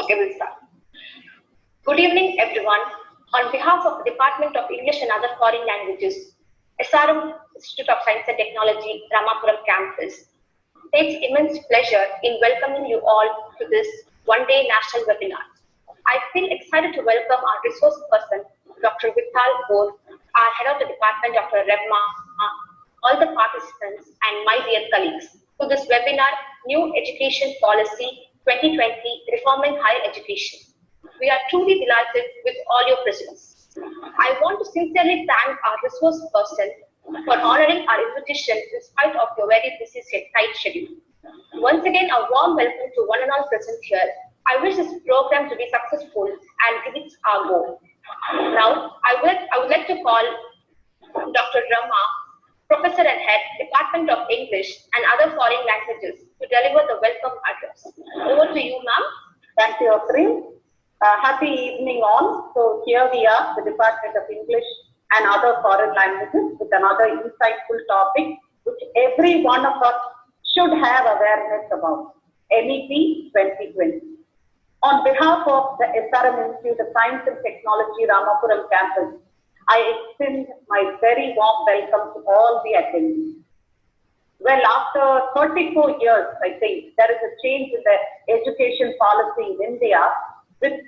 Okay, we'll start. Good evening, everyone. On behalf of the Department of English and Other Foreign Languages, SRM Institute of Science and Technology, Ramapuram campus, takes immense pleasure in welcoming you all to this one-day national webinar. I feel excited to welcome our resource person, Dr. Vital Gaur, our head of the department, Dr. Rebma, all the participants, and my dear colleagues, to this webinar, New Education Policy 2020, Reforming Higher Education. We are truly delighted with all your presence. I want to sincerely thank our resource person for honoring our invitation in spite of your very busy tight schedule. Once again, a warm welcome to one and all present here. I wish this program to be successful and reach our goal. Now, I would like to call Dr. Rama, Professor and Head, Department of English and Other Foreign Languages, to deliver the welcome address. Over to you, ma'am. Thank you, Afreen. Happy evening all. So here we are, the Department of English and Other Foreign Languages, with another insightful topic which every one of us should have awareness about, MEP 2020. On behalf of the SRM Institute of Science and Technology, Ramapuram campus, I extend my very warm welcome to all the attendees. Well, after 34 years, I think, there is a change in the education policy in India with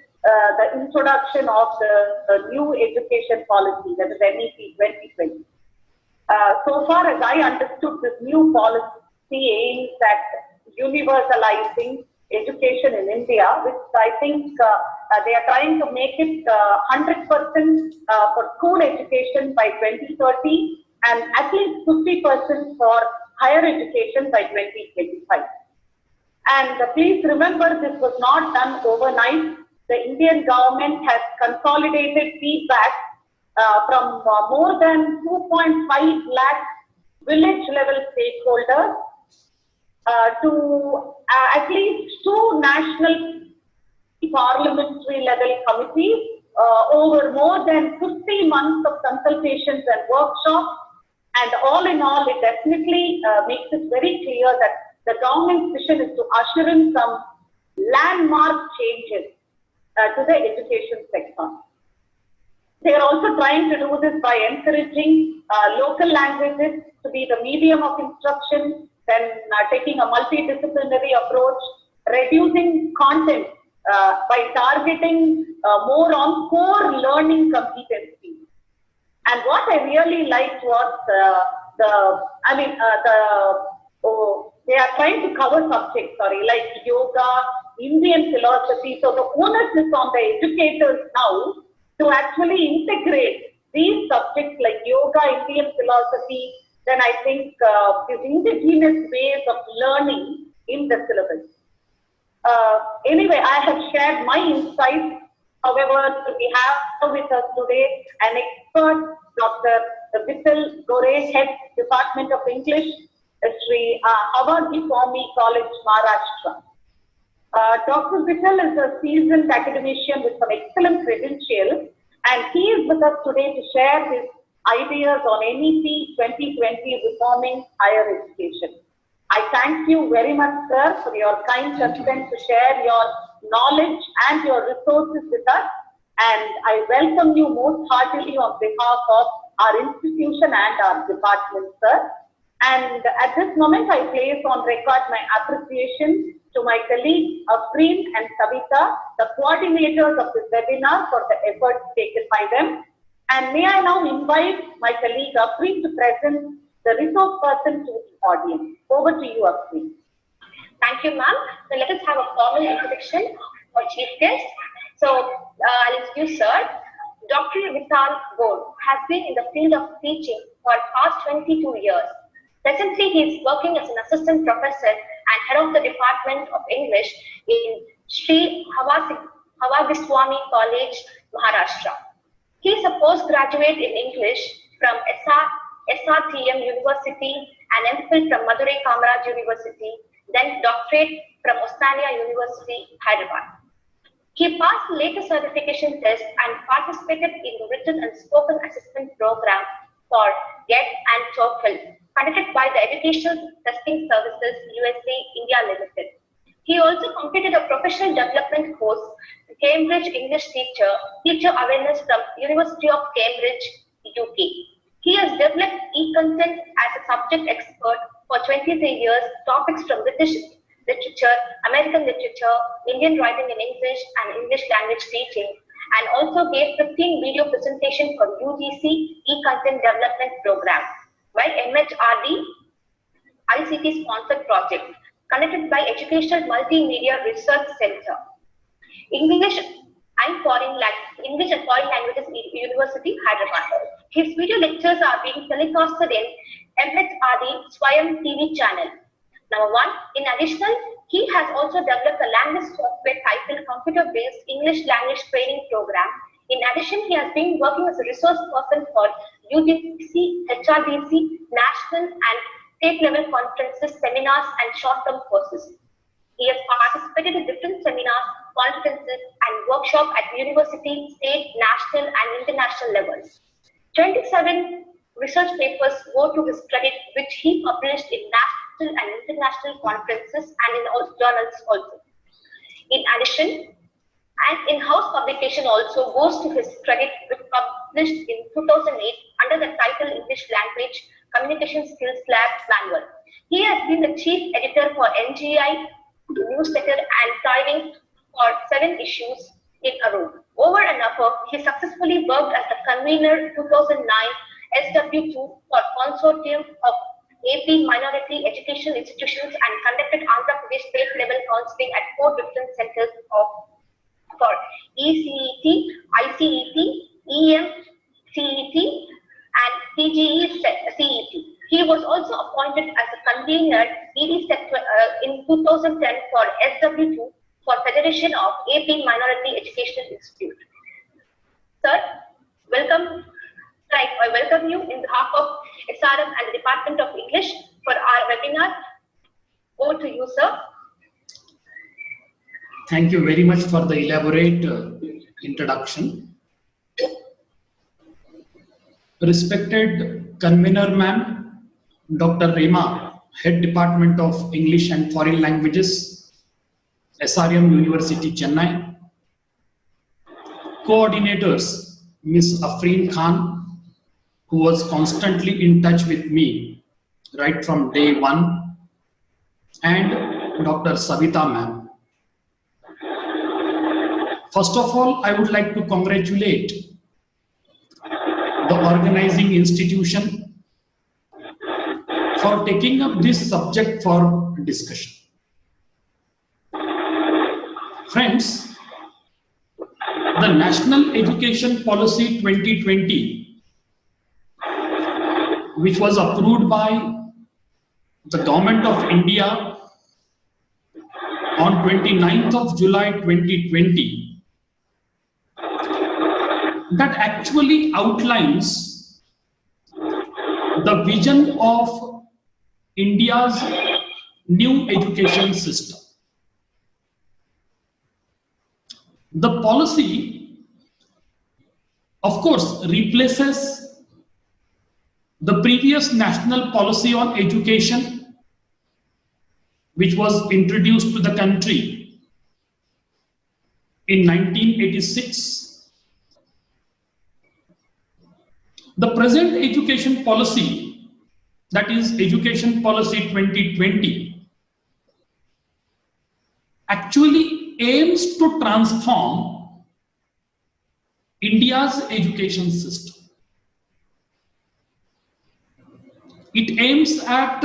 the introduction of the new education policy, that is MEP 2020. So far as I understood, this new policy aims at universalizing education in India, which I think they are trying to make it 100% for school education by 2030 and at least 50% for higher education by 2025. And please remember, this was not done overnight. The Indian government has consolidated feedback from more than 2.5 lakh village level stakeholders to at least 2 national parliamentary level committees over more than 50 months of consultations and workshops. And all in all, it definitely makes it very clear that the government's vision is to usher in some landmark changes to the education sector. They are also trying to do this by encouraging local languages to be the medium of instruction, then taking a multidisciplinary approach, reducing content by targeting more on core learning competencies. And what I really liked was they are trying to cover subjects, like yoga, Indian philosophy. So the onus is on the educators now to actually integrate these subjects like yoga, Indian philosophy, then I think these indigenous ways of learning in the syllabus. Anyway, I have shared my insights. However, we have with us today an expert, Dr. Vital Gaur, Head, Department of English, Sri Avagi Swami College, Maharashtra. Dr. Vital is a seasoned academician with some excellent credentials, and he is with us today to share his ideas on MEP 2020 reforming higher education. I thank you very much, sir, for your kind consent to share your knowledge and your resources with us, and I welcome you most heartily on behalf of our institution and our department, sir. And at this moment, I place on record my appreciation to my colleagues Afreen and Savita, the coordinators of this webinar, for the efforts taken by them. And may I now invite my colleague Afreen to present the resource person to the audience. Over to you, Afreen. Thank you, ma'am. So let us have a formal introduction for chief guest. So I'll introduce sir. Dr. Vital Gaur has been in the field of teaching for past 22 years. Presently, he is working as an assistant professor and head of the Department of English in Sri Havagiswami College, Maharashtra. He is a postgraduate in English from SRTM University and MPhil from Madurai Kamaraj University, then doctorate from Osmania University, Hyderabad. He passed the latest certification test and participated in the written and spoken assessment program for GET and TOEFL, conducted by the Educational Testing Services USA India Limited. He also completed a professional development course, Cambridge English Teacher Awareness from University of Cambridge, UK. He has developed e-content as a subject expert for 23 years, topics from British literature, American literature, Indian writing in English and English language teaching, and also gave 15 video presentations for UGC e-content development program by MHRD ICT sponsored project conducted by Educational Multimedia Research Center. English and Foreign Languages University, Hyderabad. His video lectures are being telecasted in MHRD Swayam TV channel. Number 1. In addition, he has also developed a language software titled Computer-Based English Language Training Program. In addition, he has been working as a resource person for UGC, HRDC, national and state level conferences, seminars, and short-term courses. He has participated in different seminars, conferences, and workshops at university, state, national, and international levels. 27 research papers go to his credit, which he published in national and international conferences and in all journals also. In addition, an in-house publication also goes to his credit, which published in 2008 under the title English Language Communication Skills Lab Manual. He has been the chief editor for NGI newsletter and thriving for 7 issues in a row. Over and above, he successfully worked as the convener 2009 SW2 for consortium of AP minority education institutions and conducted Andhra Pradesh state level counseling at 4 different centers for ECET, ICET, EMCET, and PGE CET. He was also appointed as a convener ED sector in 2010 for SW2 for Federation of AP Minority Education Institute. Sir, welcome. I welcome you in behalf of SRM and the Department of English for our webinar. Over to you, sir. Thank you very much for the elaborate introduction. Respected convener ma'am, Dr. Rema, Head Department of English and Foreign Languages, SRM University, Chennai. Coordinators, Ms. Afreen Khan, who was constantly in touch with me right from day 1, and Dr. Savita ma'am. First of all, I would like to congratulate the organizing institution for taking up this subject for discussion. Friends, the National Education Policy 2020, which was approved by the Government of India on 29th of July 2020, that actually outlines the vision of India's new education system. The policy, of course, replaces the previous national policy on education, which was introduced to the country in 1986. The present education policy, that is Education Policy 2020, actually aims to transform India's education system. It aims at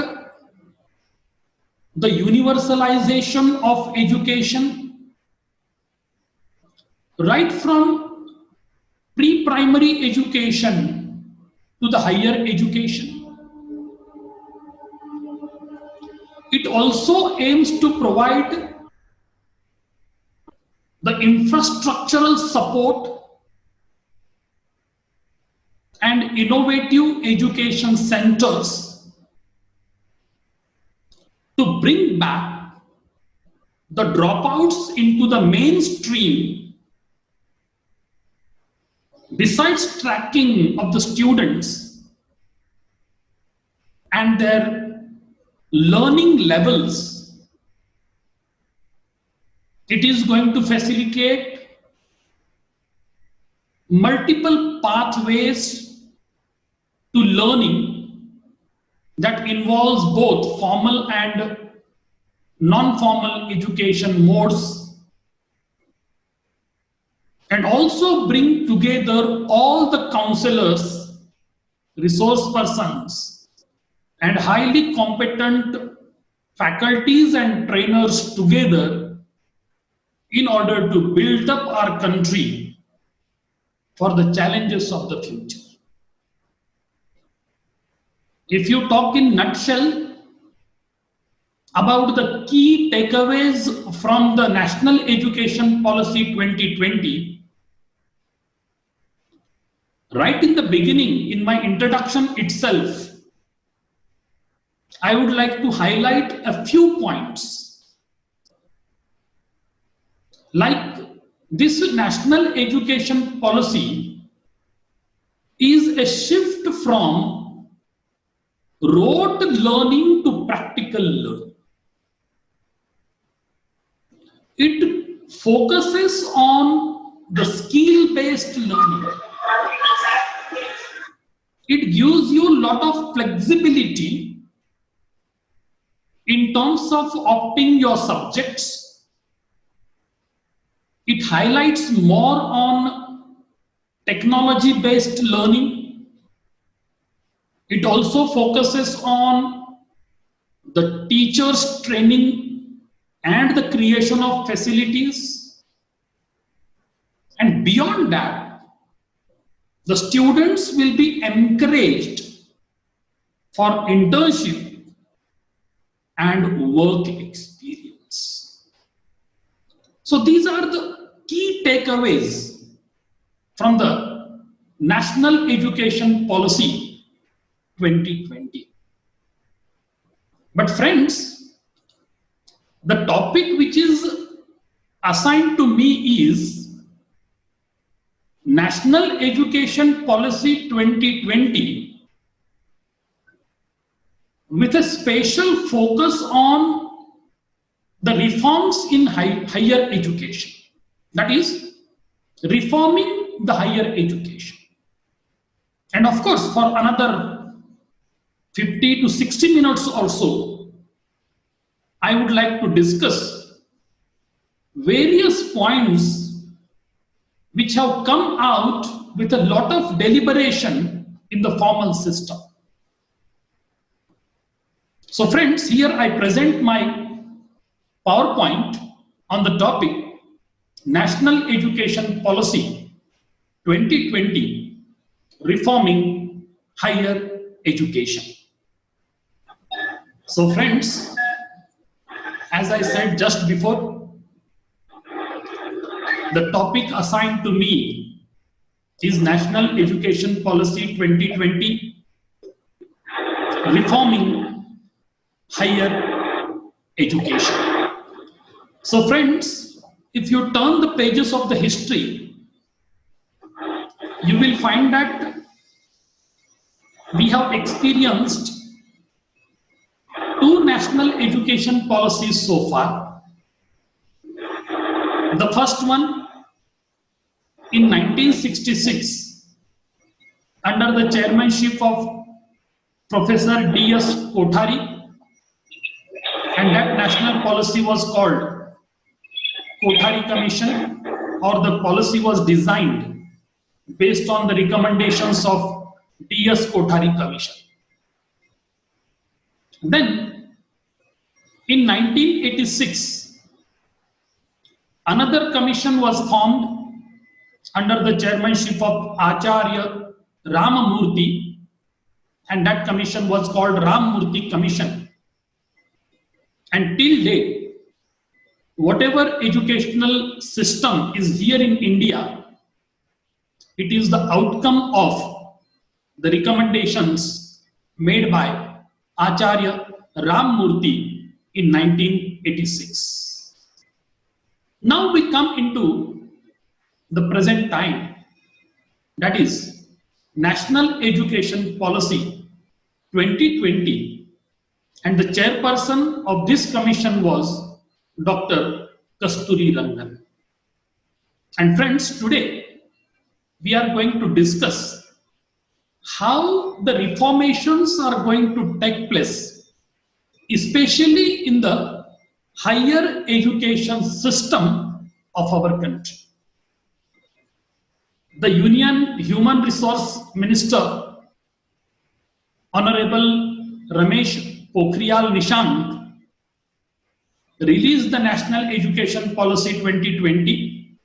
the universalization of education, right from pre-primary education to the higher education. It also aims to provide the infrastructural support and innovative education centers to bring back the dropouts into the mainstream, besides tracking of the students and their learning levels. It is going to facilitate multiple pathways to learning that involves both formal and non-formal education modes, and also bring together all the counselors, resource persons, and highly competent faculties and trainers together in order to build up our country for the challenges of the future. If you talk in nutshell about the key takeaways from the National Education Policy 2020, right in the beginning, in my introduction itself, I would like to highlight a few points. Like, this National Education Policy is a shift from rote learning to practical learning. It focuses on the skill-based learning. It gives you a lot of flexibility in terms of opting your subjects. It highlights more on technology-based learning. It also focuses on the teachers' training and the creation of facilities. And beyond that, the students will be encouraged for internship and work experience. So these are the key takeaways from the National Education Policy 2020. But friends, the topic which is assigned to me is National Education Policy 2020 with a special focus on the reforms in higher education. That is, reforming the higher education. And of course, for another 50 to 60 minutes or so, I would like to discuss various points which have come out with a lot of deliberation in the formal system. So friends, here I present my PowerPoint on the topic National Education Policy 2020, Reforming Higher Education. So friends, as I said just before, the topic assigned to me is National Education Policy 2020, Reforming Higher Education. So friends, if you turn the pages of the history, you will find that we have experienced two national education policies so far. The first one in 1966 under the chairmanship of Professor D.S. Kothari, and that national policy was called Kothari Commission, or the policy was designed based on the recommendations of D.S. Kothari Commission. Then in 1986, another commission was formed under the chairmanship of Acharya Ramamurthy, and that commission was called Ramamurthy Commission. And till date, whatever educational system is here in India, it is the outcome of the recommendations made by Acharya Ramamurthy in 1986. Now we come into the present time, that is National Education Policy 2020, and the chairperson of this commission was Dr. Kasturi Rangan. And friends, today we are going to discuss how the reformations are going to take place, especially in the higher education system of our country. The Union Human Resource Minister, Honorable Ramesh Pokhriyal Nishank, released the National Education Policy 2020,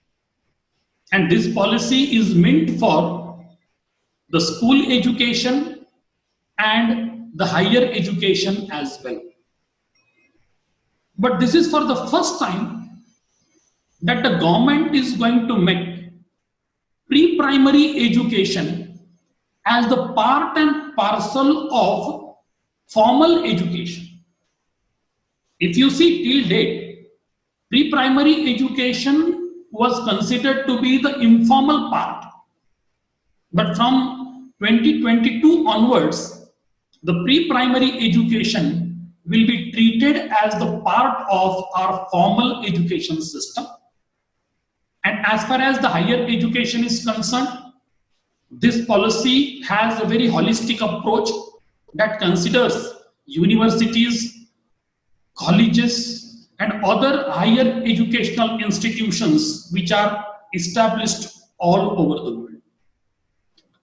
and this policy is meant for the school education and the higher education as well. But this is for the first time that the government is going to make pre-primary education as the part and parcel of formal education. If you see till date, pre-primary education was considered to be the informal part. But from 2022 onwards, the pre-primary education will be treated as the part of our formal education system. And as far as the higher education is concerned, this policy has a very holistic approach that considers universities, colleges, and other higher educational institutions which are established all over the world.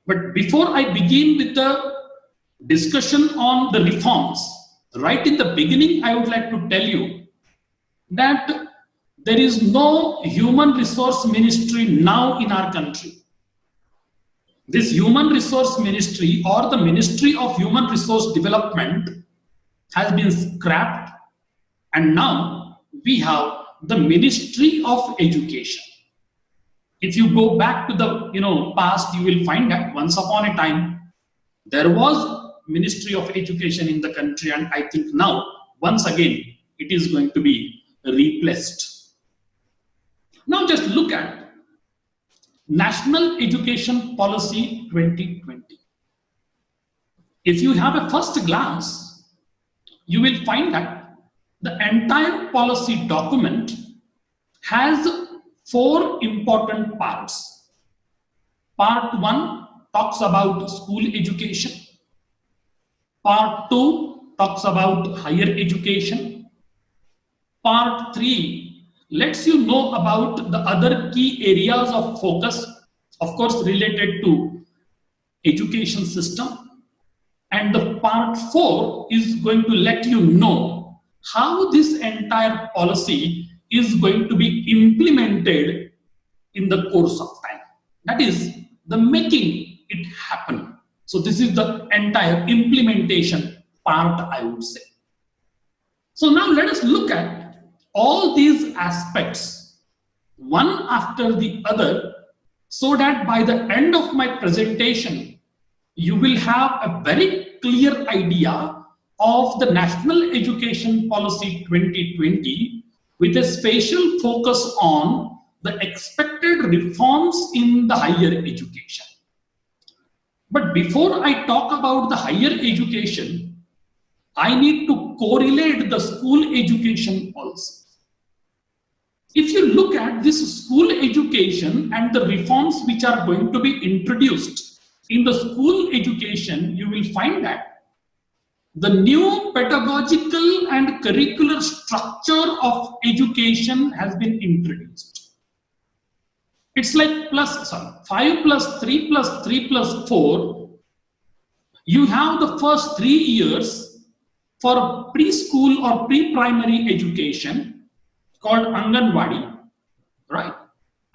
But before I begin with the discussion on the reforms, right in the beginning, I would like to tell you that there is no human resource ministry now in our country. This human resource ministry or the Ministry of Human Resource Development has been scrapped, and now we have the Ministry of Education. If you go back to the past, you will find that once upon a time there was Ministry of Education in the country, and I think now once again it is going to be replaced. Now just look at National Education Policy 2020. If you have a first glance, you will find that the entire policy document has 4 important parts. Part 1 talks about school education. Part 2 talks about higher education. Part 3 lets you know about the other key areas of focus, of course related to education system. And the part 4 is going to let you know how this entire policy is going to be implemented in the course of time. That is the making it happen. So this is the entire implementation part, I would say. So now let us look at all these aspects one after the other, so that by the end of my presentation you will have a very clear idea of the National Education Policy 2020 with a special focus on the expected reforms in the higher education. But before I talk about the higher education, I need to correlate the school education also. If you look at this school education and the reforms which are going to be introduced in the school education, you will find that the new pedagogical and curricular structure of education has been introduced. It's like 5 plus 3 plus 3 plus 4. You have the first 3 years for preschool or pre-primary education called Anganwadi, right?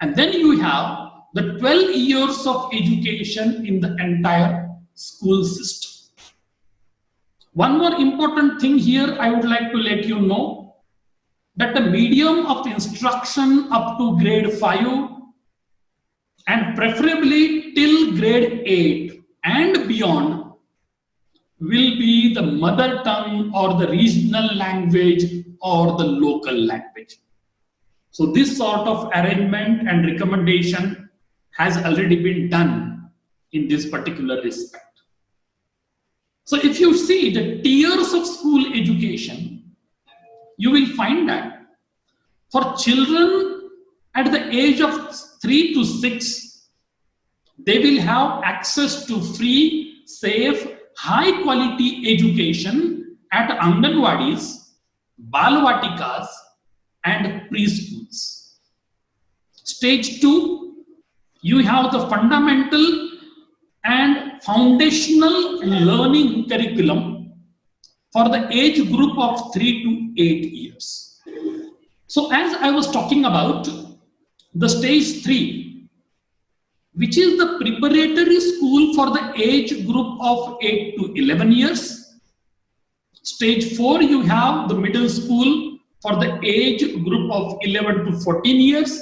And then you have the 12 years of education in the entire school system. One more important thing here I would like to let you know, that the medium of instruction up to grade 5 and preferably till grade 8 and beyond will be the mother tongue or the regional language or the local language. So this sort of arrangement and recommendation has already been done in this particular respect. So if you see the tiers of school education, you will find that For children at the age of 3 to 6, they will have access to free, safe, high quality education at Anganwadis, Balvatikas and preschools. Stage 2, you have the fundamental and foundational learning curriculum for the age group of 3 to 8 years. So as I was talking about the stage 3, which is the preparatory school for the age group of 8 to 11 years. Stage 4, you have the middle school for the age group of 11 to 14 years.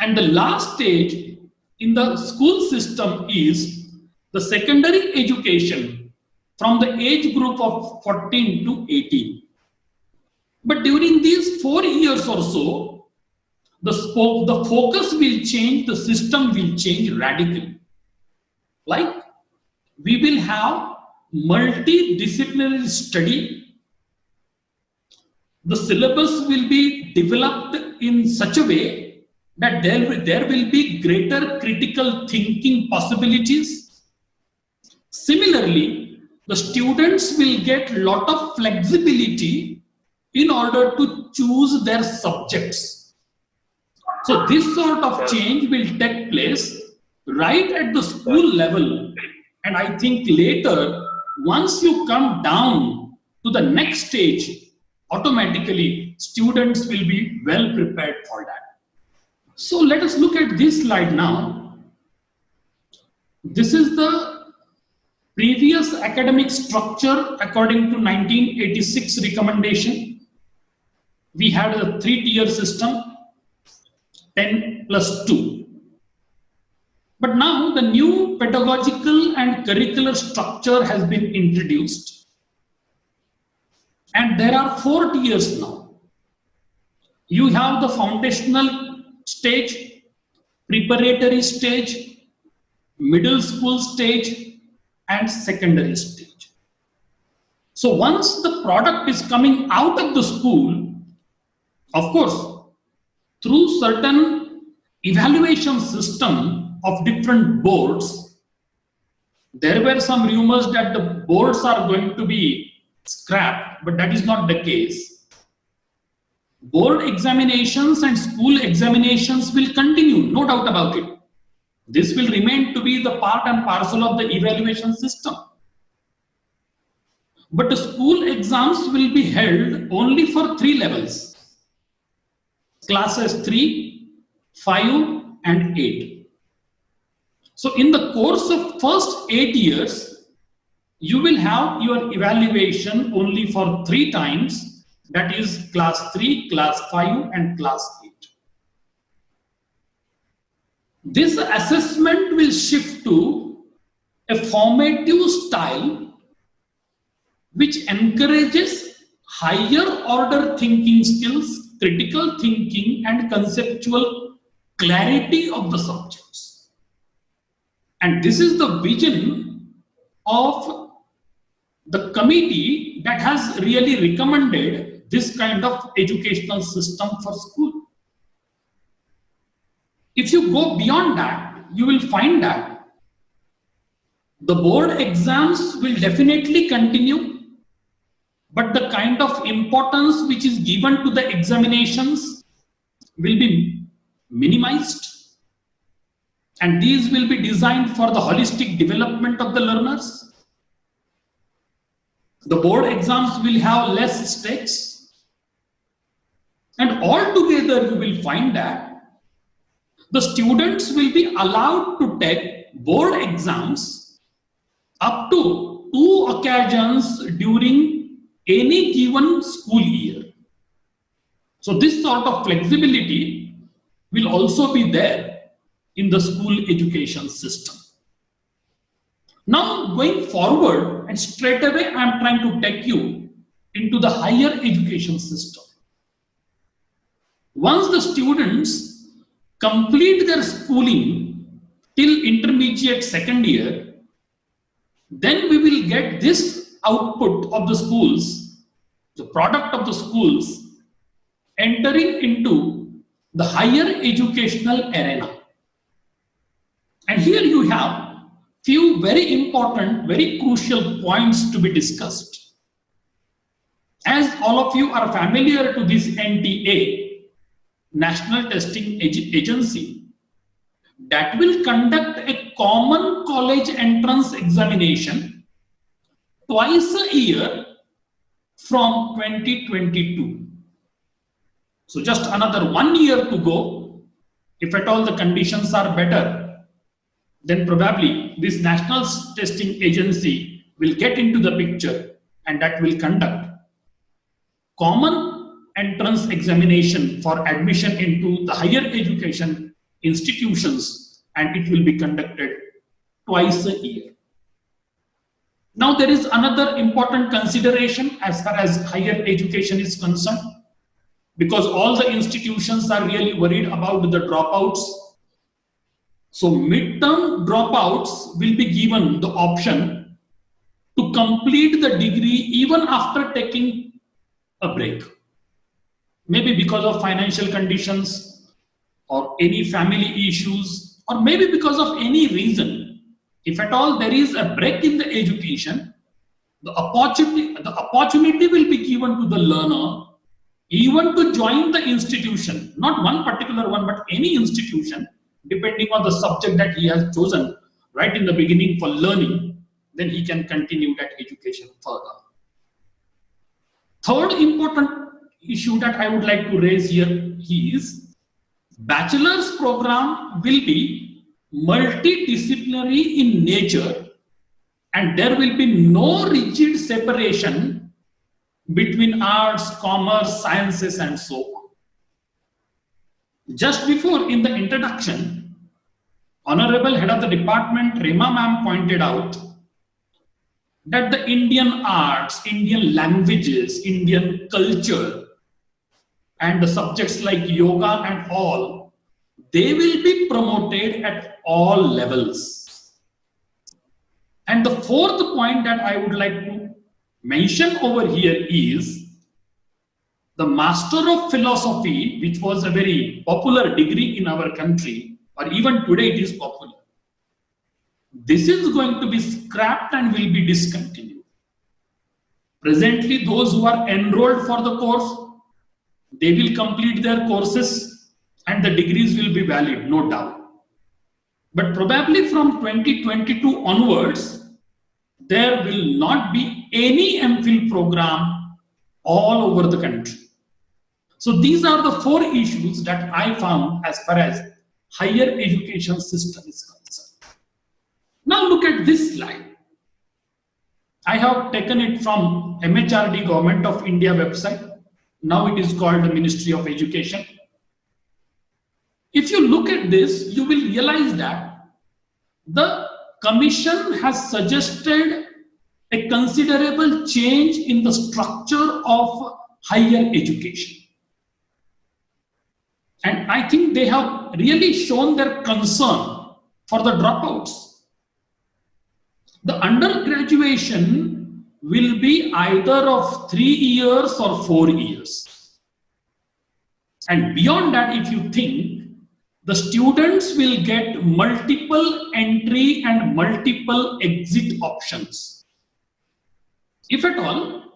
And the last stage in the school system is the secondary education from the age group of 14 to 18. But during these 4 years or so, the focus will change, the system will change radically. Like, we will have multidisciplinary study. The syllabus will be developed in such a way that there will be greater critical thinking possibilities. Similarly, the students will get a lot of flexibility in order to choose their subjects. So this sort of change will take place right at the school level. And I think later, once you come down to the next stage, automatically students will be well prepared for that. So let us look at this slide now. This is the previous academic structure according to 1986 recommendation. We had a 3-tier system, 10 plus 2. But now the new pedagogical and curricular structure has been introduced. And there are 4 tiers now. You have the foundational stage, preparatory stage, middle school stage, and secondary stage. So once the product is coming out of the school, of course, through certain evaluation system of different boards, there were some rumors that the boards are going to be scrapped, but that is not the case. Board examinations and school examinations will continue, no doubt about it. This will remain to be the part and parcel of the evaluation system. But the school exams will be held only for 3 levels. Classes 3, 5 and 8. So in the course of first 8 years, you will have your evaluation only for 3 times, that is class 3, class 5 and class 8. This assessment will shift to a formative style which encourages higher order thinking skills, critical thinking and conceptual clarity of the subjects. And this is the vision of the committee that has really recommended this kind of educational system for school. If you go beyond that, you will find that the board exams will definitely continue, but the kind of importance which is given to the examinations will be minimized, and these will be designed for the holistic development of the learners. The board exams will have less stakes, and altogether you will find that the students will be allowed to take board exams up to 2 occasions during any given school year. So this sort of flexibility will also be there in the school education system. Now going forward, and straight away I am trying to take you into the higher education system. Once the students complete their schooling till intermediate 2nd year, then we will get this output of the schools, the product of the schools, entering into the higher educational arena. And here you have few very important, very crucial points to be discussed. As all of you are familiar to this NTA, National Testing Agency, that will conduct a common college entrance examination twice a year from 2022. So just another 1 year to go. If at all the conditions are better, then probably this National Testing Agency will get into the picture, and that will conduct common entrance examination for admission into the higher education institutions, and it will be conducted twice a year. Now there is another important consideration as far as higher education is concerned, because all the institutions are really worried about the dropouts. So midterm dropouts will be given the option to complete the degree even after taking a break. Maybe because of financial conditions or any family issues, or maybe because of any reason. If at all there is a break in the education, the opportunity will be given to the learner even to join the institution, not one particular one, but any institution, depending on the subject that he has chosen right in the beginning for learning, then he can continue that education further. Third important issue that I would like to raise here is bachelor's program will be multidisciplinary in nature, and there will be no rigid separation between arts, commerce, sciences, and so on. Just before in the introduction, Honorable Head of the Department, Rema ma'am, pointed out that the Indian arts, Indian languages, Indian culture, and the subjects like yoga and all, they will be promoted at all levels. And the fourth point that I would like to mention over here is the Master of Philosophy, which was a very popular degree in our country, or even today it is popular. This is going to be scrapped and will be discontinued. Presently, those who are enrolled for the course, they will complete their courses and the degrees will be valid, no doubt. But probably from 2022 onwards, there will not be any MPhil program all over the country. So these are the four issues that I found as far as higher education system is concerned. Now look at this slide. I have taken it from MHRD Government of India website. Now it is called the Ministry of Education. If you look at this, you will realize that the Commission has suggested a considerable change in the structure of higher education. And I think they have really shown their concern for the dropouts. The undergraduation will be either of 3 years or 4 years. And beyond that, if you think, the students will get multiple entry and multiple exit options. If at all,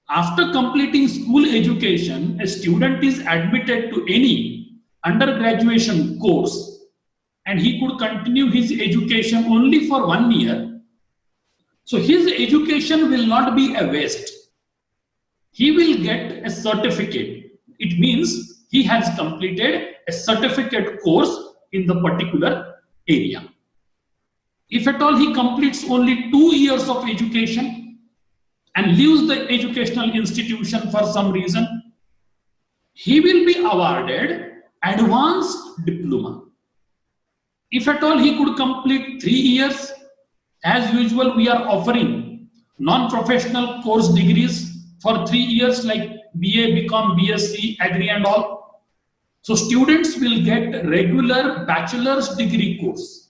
after completing school education, a student is admitted to any undergraduation course and he could continue his education only for 1 year, so his education will not be a waste. He will get a certificate. It means he has completed a certificate course in the particular area. If at all he completes only 2 years of education and leaves the educational institution for some reason, he will be awarded advanced diploma. If at all he could complete 3 years, as usual we are offering non-professional course degrees for 3 years like BA, BCom, BSc, Agri and all. So students will get regular bachelor's degree course.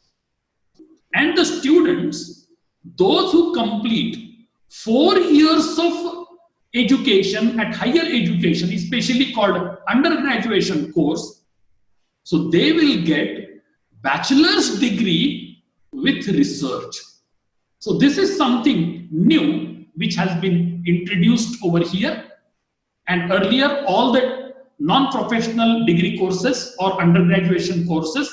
And the students, those who complete 4 years of education, at higher education, especially called undergraduate course. So they will get bachelor's degree with research. So this is something new which has been introduced over here. And earlier, all the non-professional degree courses or undergraduate courses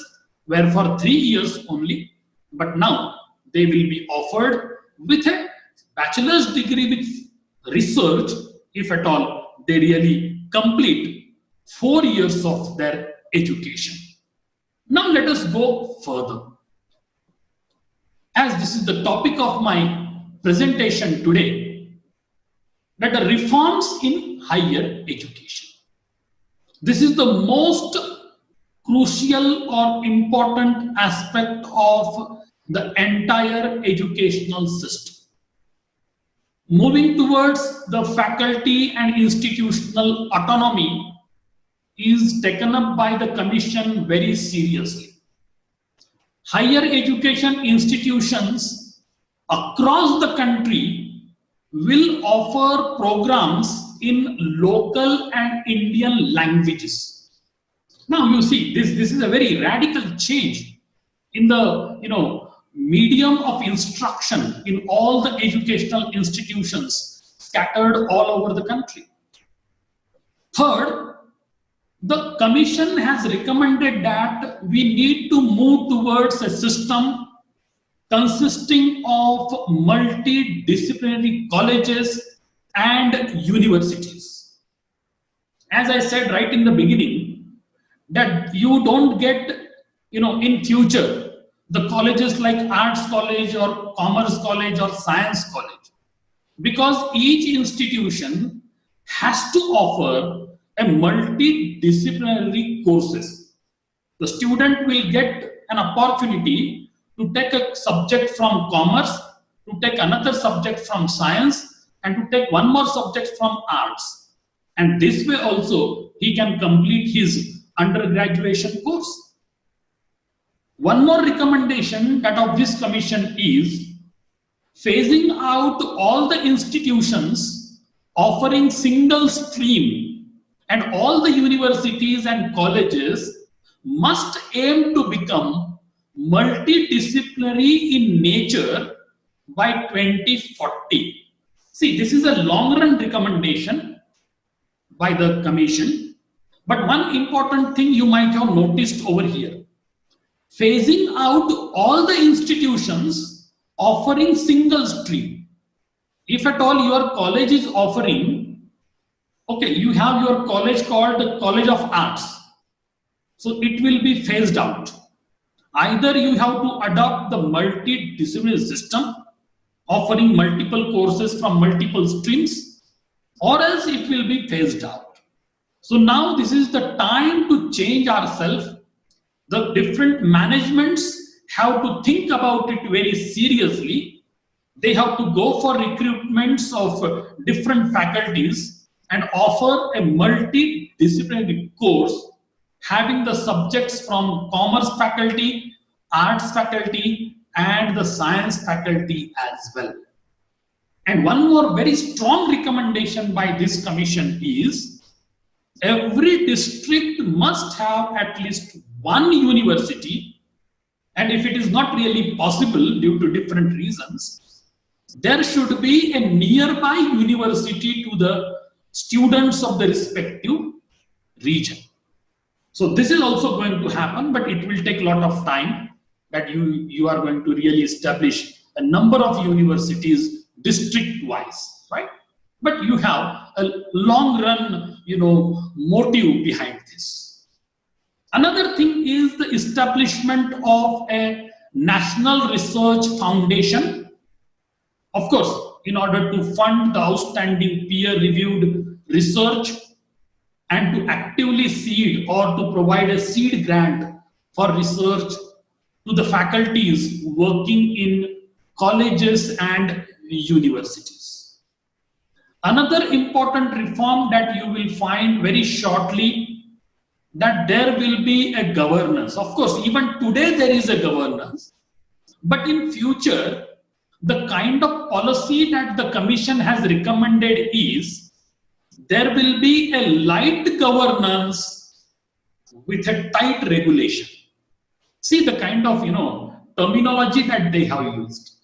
were for 3 years only. But now they will be offered with a bachelor's degree with research, if at all they really complete 4 years of their education. Now let us go further. As this is the topic of my presentation today, that the reforms in higher education. This is the most crucial or important aspect of the entire educational system. Moving towards the faculty and institutional autonomy is taken up by the Commission very seriously. Higher education institutions across the country will offer programs in local and Indian languages. Now you see, this is a very radical change in the medium of instruction in all the educational institutions scattered all over the country. Third, the Commission has recommended that we need to move towards a system consisting of multidisciplinary colleges and universities. As I said right in the beginning, that you don't get, in future, the colleges like Arts College or Commerce College or Science College, because each institution has to offer a multidisciplinary courses. The student will get an opportunity to take a subject from commerce, to take another subject from science, and to take one more subject from arts. And this way also he can complete his undergraduate course. One more recommendation that of this commission is phasing out all the institutions offering single stream, and all the universities and colleges must aim to become multidisciplinary in nature by 2040. See, this is a long-run recommendation by the Commission, but one important thing you might have noticed over here, phasing out all the institutions offering single stream. If at all your college is offering, okay, you have your college called the College of Arts, so it will be phased out. Either you have to adopt the multidisciplinary system offering multiple courses from multiple streams, or else it will be phased out. So now this is the time to change ourselves. The different managements have to think about it very seriously. They have to go for recruitments of different faculties and offer a multidisciplinary course having the subjects from commerce faculty, arts faculty, and the science faculty as well. And one more very strong recommendation by this commission is every district must have at least one university, and if it is not really possible due to different reasons, there should be a nearby university to the students of the respective region. So this is also going to happen, but it will take a lot of time that you are going to really establish a number of universities district-wise, right? But you have a long-run, motive behind this. Another thing is the establishment of a national research foundation. Of course, in order to fund the outstanding peer-reviewed research and to actively seed or to provide a seed grant for research to the faculties working in colleges and universities. Another important reform that you will find very shortly, that there will be a governance. Of course, even today there is a governance, but in future, the kind of policy that the commission has recommended is there will be a light governance with a tight regulation. See the kind of, terminology that they have used.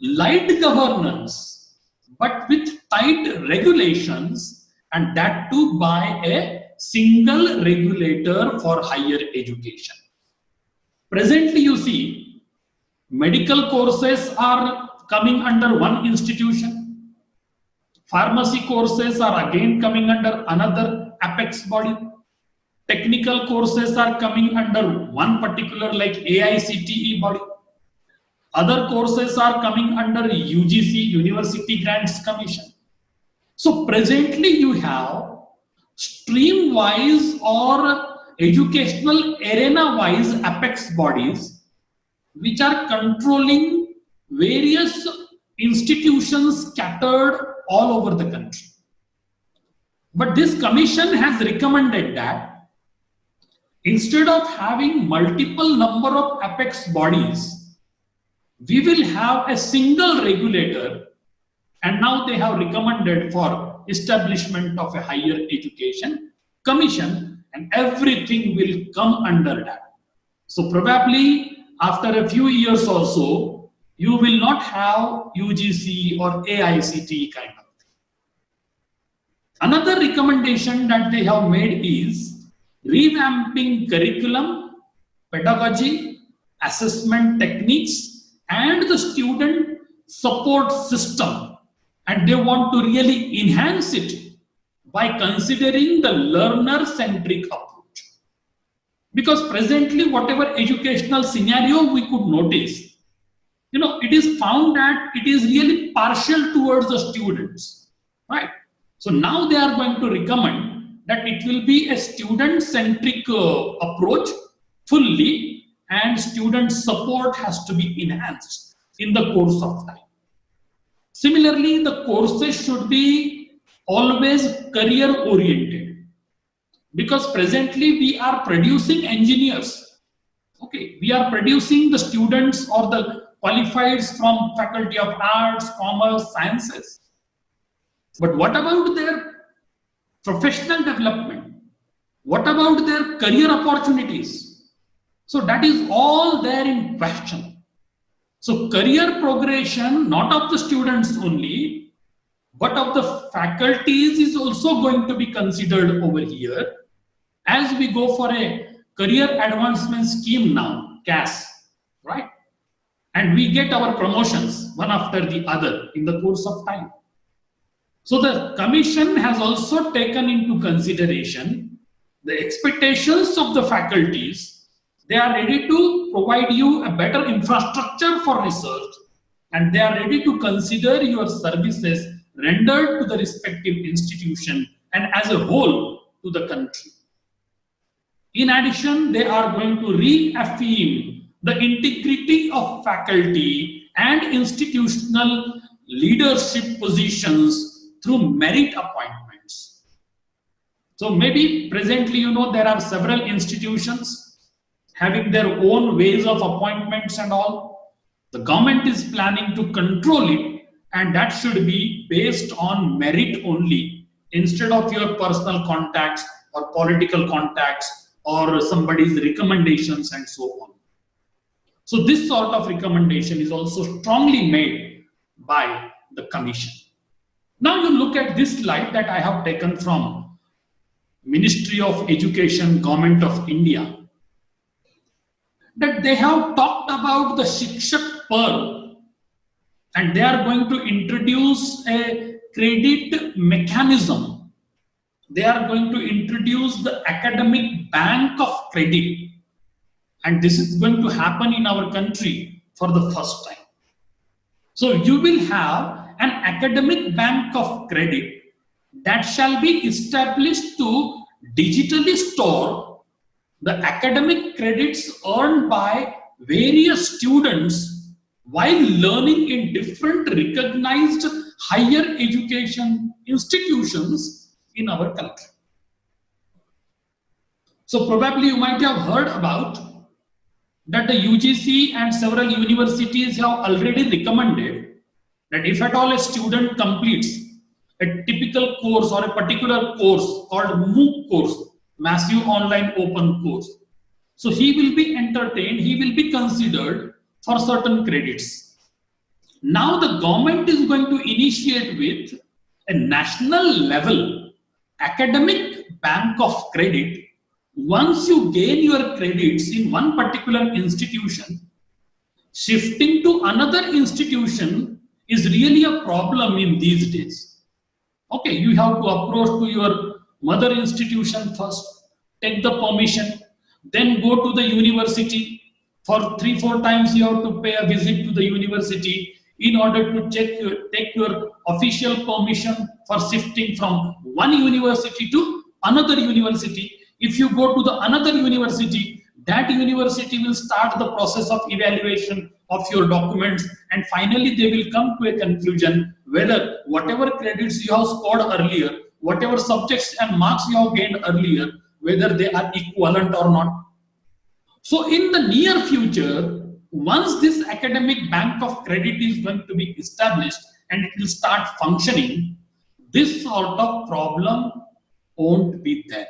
Light governance, but with tight regulations, and that too by a single regulator for higher education. Presently, you see, medical courses are coming under one institution. Pharmacy courses are again coming under another apex body. Technical courses are coming under one particular like AICTE body. Other courses are coming under UGC, University Grants Commission. So presently you have stream-wise or educational arena-wise apex bodies which are controlling various institutions scattered all over the country. But this commission has recommended that instead of having multiple number of apex bodies, we will have a single regulator, and now they have recommended for establishment of a higher education commission, and everything will come under that. So probably after a few years or so, you will not have UGC or AICTE kind of thing. Another recommendation that they have made is revamping curriculum, pedagogy, assessment techniques, and the student support system. And they want to really enhance it by considering the learner-centric approach. Because presently, whatever educational scenario we could notice, it is found that it is really partial towards the students, right? So now they are going to recommend that it will be a student-centric approach fully, and student support has to be enhanced in the course of time. Similarly, the courses should be always career-oriented, because presently we are producing engineers. Okay, we are producing the students or the qualifieds from Faculty of Arts, Commerce, Sciences. But what about their professional development? What about their career opportunities? So that is all there in question. So career progression, not of the students only, but of the faculties is also going to be considered over here as we go for a career advancement scheme now, CAS, right? And we get our promotions one after the other in the course of time. So the commission has also taken into consideration the expectations of the faculties. They are ready to provide you a better infrastructure for research, and they are ready to consider your services rendered to the respective institution and as a whole to the country. In addition, they are going to reaffirm the integrity of faculty and institutional leadership positions through merit appointments. So maybe presently, there are several institutions having their own ways of appointments and all. The government is planning to control it, and that should be based on merit only, instead of your personal contacts or political contacts or somebody's recommendations and so on. So this sort of recommendation is also strongly made by the commission. Now you look at this slide that I have taken from Ministry of Education, Government of India, that they have talked about the Shikshak Pearl, and they are going to introduce a credit mechanism. They are going to introduce the academic bank of credit, and this is going to happen in our country for the first time. So you will have an academic bank of credit that shall be established to digitally store the academic credits earned by various students while learning in different recognized higher education institutions in our country. So probably you might have heard about that the UGC and several universities have already recommended that if at all a student completes a typical course or a particular course called MOOC course, Massive Online Open Course. So he will be entertained, he will be considered for certain credits. Now the government is going to initiate with a national level academic bank of credit. Once you gain your credits in one particular institution, shifting to another institution is really a problem in these days. Okay, you have to approach to your mother institution first, take the permission, then go to the university. For 3-4 times you have to pay a visit to the university in order to take your official permission for shifting from one university to another university. If you go to the another university, that university will start the process of evaluation of your documents, and finally they will come to a conclusion whether whatever credits you have scored earlier, whatever subjects and marks you have gained earlier, whether they are equivalent or not. So in the near future, once this academic bank of credit is going to be established and it will start functioning, this sort of problem won't be there.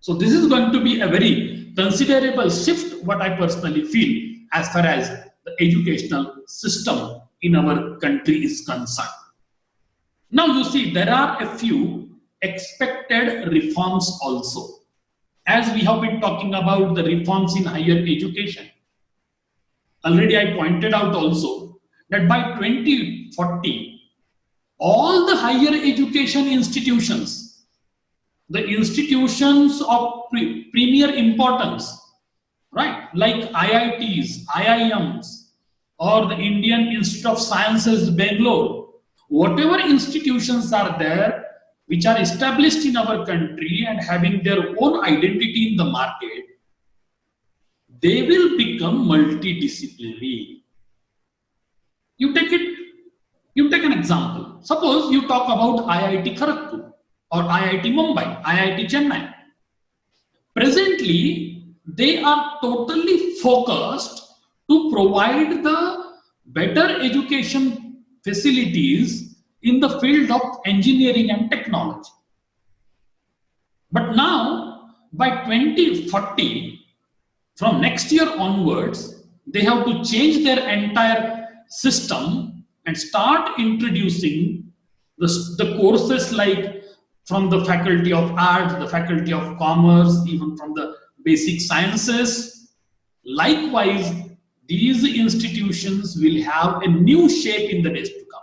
So this is going to be a very considerable shift, what I personally feel, as far as the educational system in our country is concerned. Now you see, there are a few expected reforms also. As we have been talking about the reforms in higher education, already I pointed out also that by 2040, all the higher education institutions, the institutions of premier importance, right, like IITs, IIMs, or the Indian Institute of Sciences, Bangalore, whatever institutions are there which are established in our country and having their own identity in the market, they will become multidisciplinary. You take an example. Suppose you talk about IIT Kharagpur or IIT Mumbai, IIT Chennai. Presently, they are totally focused to provide the better education facilities in the field of engineering and technology. But now, by 2040, from next year onwards, they have to change their entire system and start introducing the courses like from the Faculty of Arts, the Faculty of Commerce, even from the basic sciences. Likewise, these institutions will have a new shape in the days to come.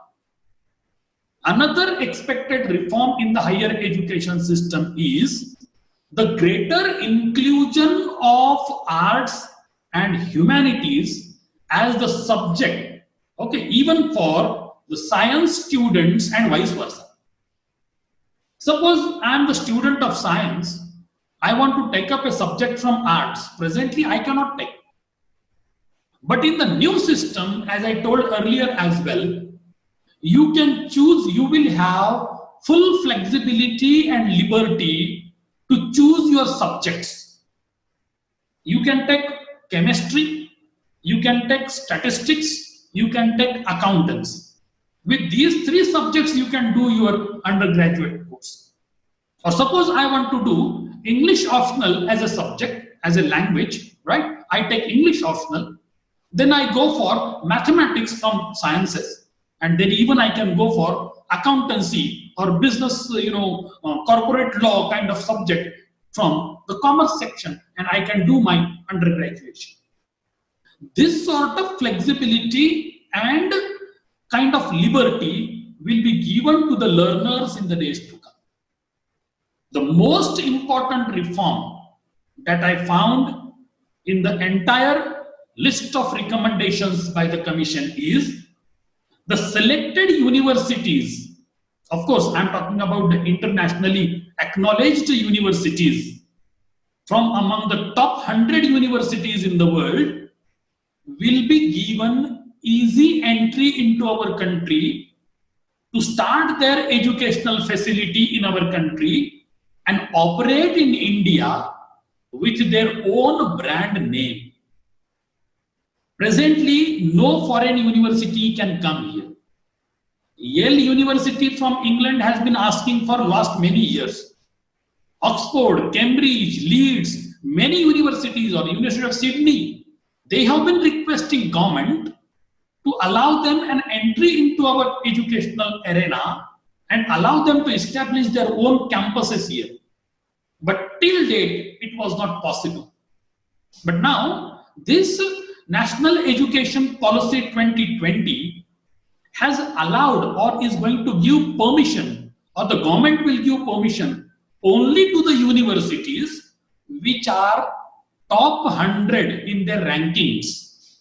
Another expected reform in the higher education system is the greater inclusion of arts and humanities as the subject, okay, even for the science students and vice versa. Suppose I am the student of science, I want to take up a subject from arts. Presently, I cannot take. But in the new system, as I told earlier as well, you can choose, you will have full flexibility and liberty to choose your subjects. You can take chemistry, you can take statistics, you can take accountants. With these 3 subjects, you can do your undergraduate course. Or suppose I want to do English optional as a subject, as a language, right? I take English optional, then I go for mathematics from sciences. And then even I can go for accountancy or business, corporate law kind of subject from the commerce section, and I can do my undergraduation. This sort of flexibility and kind of liberty will be given to the learners in the days to come. The most important reform that I found in the entire list of recommendations by the Commission is the selected universities. Of course, I am talking about the internationally acknowledged universities from among the top 100 universities in the world will be given easy entry into our country to start their educational facility in our country and operate in India with their own brand name. Presently, no foreign university can come here. Yale University from England has been asking for last many years. Oxford, Cambridge, Leeds, many universities or University of Sydney, they have been requesting government to allow them an entry into our educational arena and allow them to establish their own campuses here. But till date, it was not possible. But now, this National Education Policy 2020 has allowed or is going to give permission, or the government will give permission only to the universities which are top 100 in their rankings.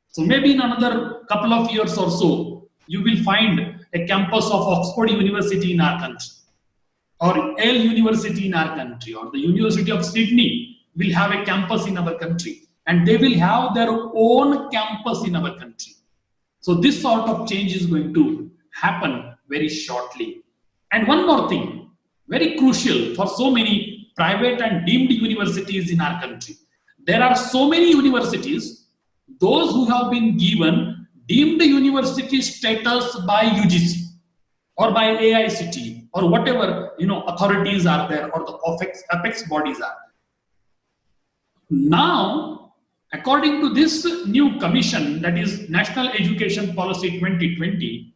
So maybe in another couple of years or so, you will find a campus of Oxford University in our country, or Yale University in our country, or the University of Sydney will have a campus in our country, and they will have their own campus in our country. So this sort of change is going to happen very shortly. And one more thing, very crucial for so many private and deemed universities in our country. There are so many universities, those who have been given deemed university status by UGC or by AICTE or whatever authorities are there, or the apex bodies are there. Now, according to this new commission, that is National Education Policy 2020,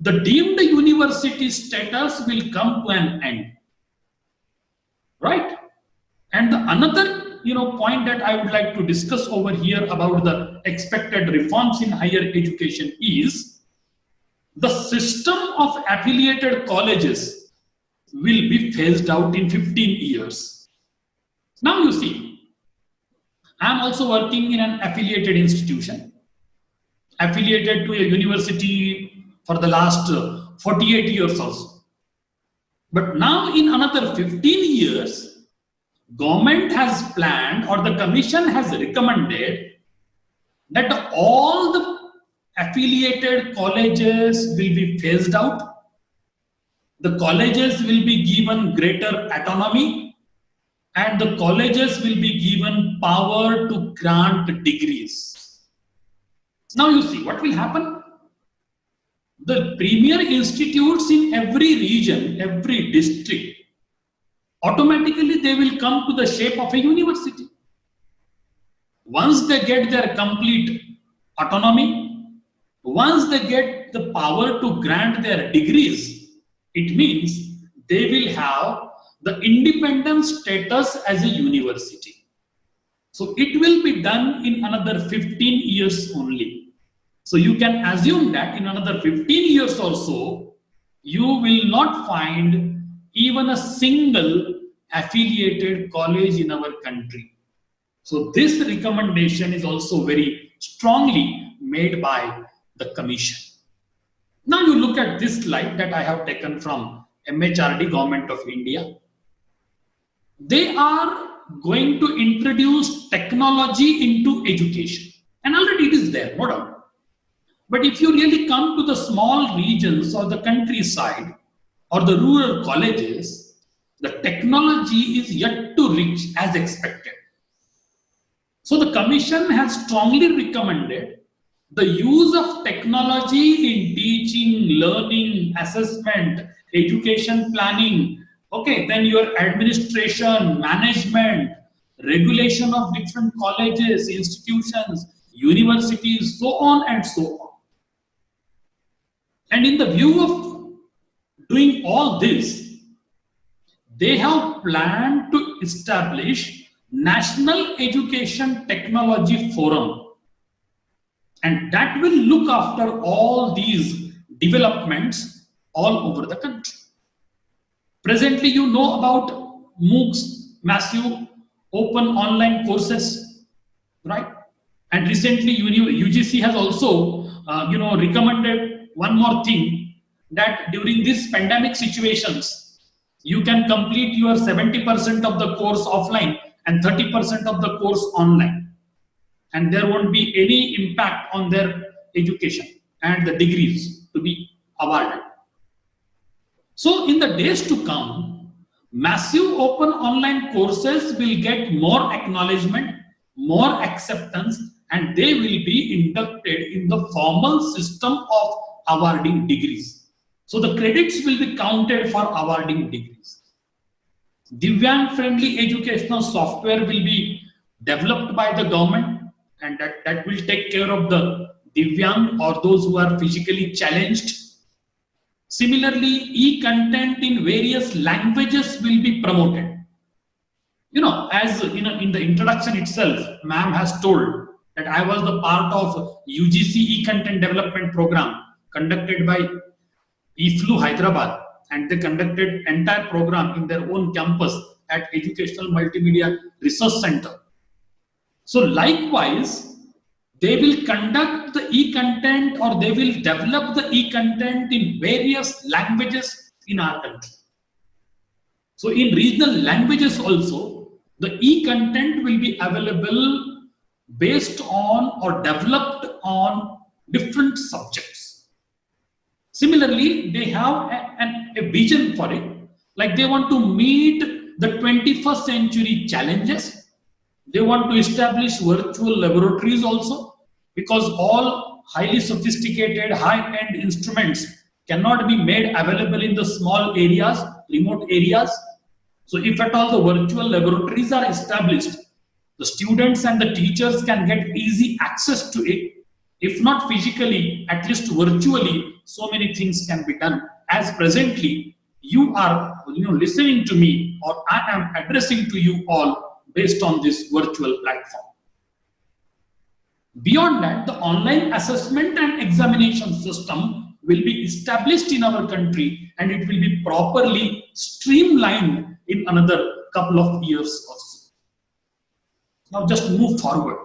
the deemed university status will come to an end, right? And another point that I would like to discuss over here about the expected reforms in higher education is the system of affiliated colleges will be phased out in 15 years. Now you see, I am also working in an affiliated institution, affiliated to a university for the last 48 years or so. But now in another 15 years, government has planned, or the commission has recommended, that all the affiliated colleges will be phased out. The colleges will be given greater autonomy, and the colleges will be given power to grant degrees. Now you see what will happen. The premier institutes in every region, every district, automatically they will come to the shape of a university. Once they get their complete autonomy, once they get the power to grant their degrees, it means they will have the independent status as a university. So it will be done in another 15 years only. So you can assume that in another 15 years or so, you will not find even a single affiliated college in our country. So this recommendation is also very strongly made by the commission. Now you look at this slide that I have taken from MHRD, Government of India. They are going to introduce technology into education, and already it is there, no doubt. But if you really come to the small regions or the countryside or the rural colleges, the technology is yet to reach as expected. So the commission has strongly recommended the use of technology in teaching, learning, assessment, education planning, okay, then your administration, management, regulation of different colleges, institutions, universities, so on and so on. And in the view of doing all this, they have planned to establish National Education Technology Forum, and that will look after all these developments all over the country. Presently, you know about MOOCs, massive open online courses, right? And recently, UGC has also, recommended one more thing, that during these pandemic situations, you can complete your 70% of the course offline and 30% of the course online. And there won't be any impact on their education and the degrees to be awarded. So in the days to come, massive open online courses will get more acknowledgement, more acceptance, and they will be inducted in the formal system of awarding degrees. So the credits will be counted for awarding degrees. Divyang friendly educational software will be developed by the government, and that will take care of the Divyang or those who are physically challenged. Similarly, e-content in various languages will be promoted. As in the introduction itself, ma'am has told that I was the part of UGC e-content development program conducted by IFLU Hyderabad, and they conducted entire program in their own campus at Educational Multimedia Research Center. So likewise, they will conduct the e-content, or they will develop the e-content in various languages in our country. So in regional languages also, the e-content will be available based on or developed on different subjects. Similarly, they have a vision for it, like they want to meet the 21st century challenges. They want to establish virtual laboratories also, because all highly sophisticated, high-end instruments cannot be made available in the small areas, remote areas. So if at all the virtual laboratories are established, the students and the teachers can get easy access to it. If not physically, at least virtually, so many things can be done. As presently, you are listening to me, or I am addressing to you all based on this virtual platform. Beyond that, the online assessment and examination system will be established in our country, and it will be properly streamlined in another couple of years or so. Now just move forward.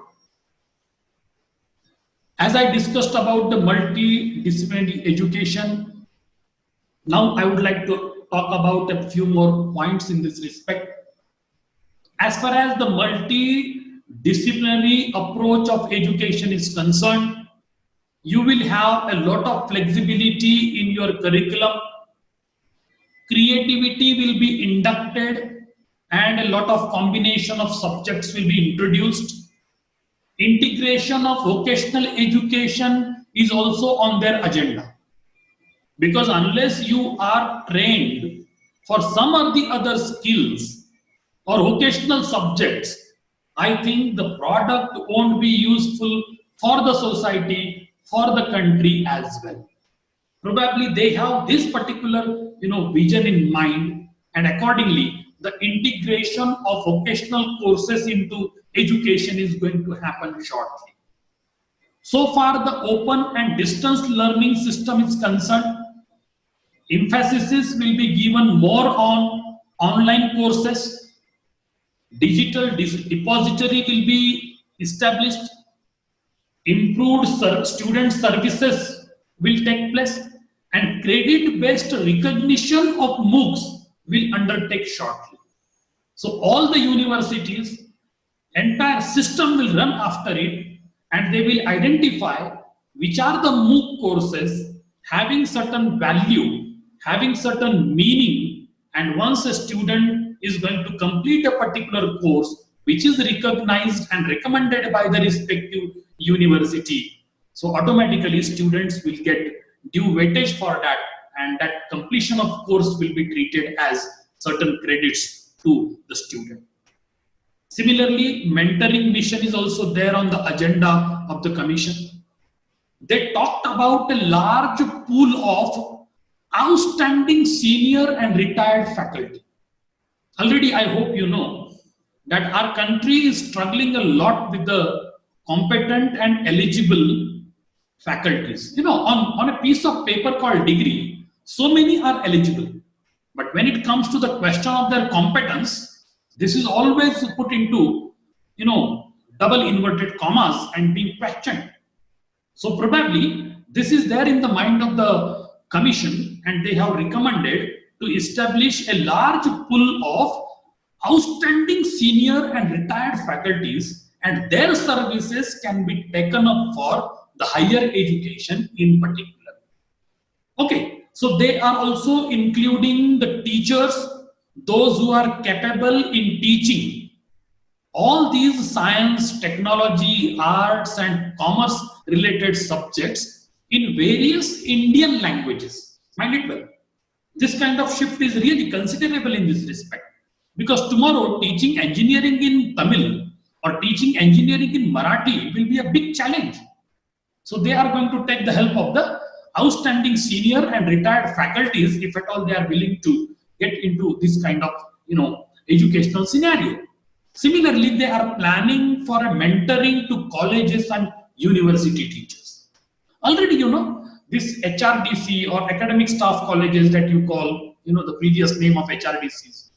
As I discussed about the multidisciplinary education, now I would like to talk about a few more points in this respect. As far as the multidisciplinary approach of education is concerned, you will have a lot of flexibility in your curriculum. Creativity will be inducted, and a lot of combination of subjects will be introduced. Integration of vocational education is also on their agenda, because unless you are trained for some of the other skills or vocational subjects, I think the product won't be useful for the society, for the country as well. Probably they have this particular vision in mind, and accordingly the integration of vocational courses into education is going to happen shortly. So far the open and distance learning system is concerned, emphasis will be given more on online courses. Digital depository will be established. Improved student services will take place, and credit-based recognition of MOOCs will undertake shortly. So all the universities, entire system will run after it, and they will identify which are the MOOC courses having certain value, having certain meaning, and once a student is going to complete a particular course which is recognized and recommended by the respective university, so automatically students will get due weightage for that, and that completion of course will be treated as certain credits to the student. Similarly, mentoring mission is also there on the agenda of the commission. They talked about a large pool of outstanding senior and retired faculty. Already I hope you know that our country is struggling a lot with the competent and eligible faculties. On a piece of paper called degree, so many are eligible. But when it comes to the question of their competence, this is always put into, double inverted commas and being questioned. So probably this is there in the mind of the commission, and they have recommended to establish a large pool of outstanding senior and retired faculties, and their services can be taken up for the higher education in particular. Okay, so they are also including the teachers, those who are capable in teaching all these science, technology, arts and commerce related subjects in various Indian languages. Mind it well. This kind of shift is really considerable in this respect, because tomorrow teaching engineering in Tamil or teaching engineering in Marathi will be a big challenge. So they are going to take the help of the outstanding senior and retired faculties, if at all they are willing to get into this kind of educational scenario. Similarly, they are planning for a mentoring to colleges and university teachers. Already, this HRDC or academic staff colleges that you call, the previous name of HRDCs,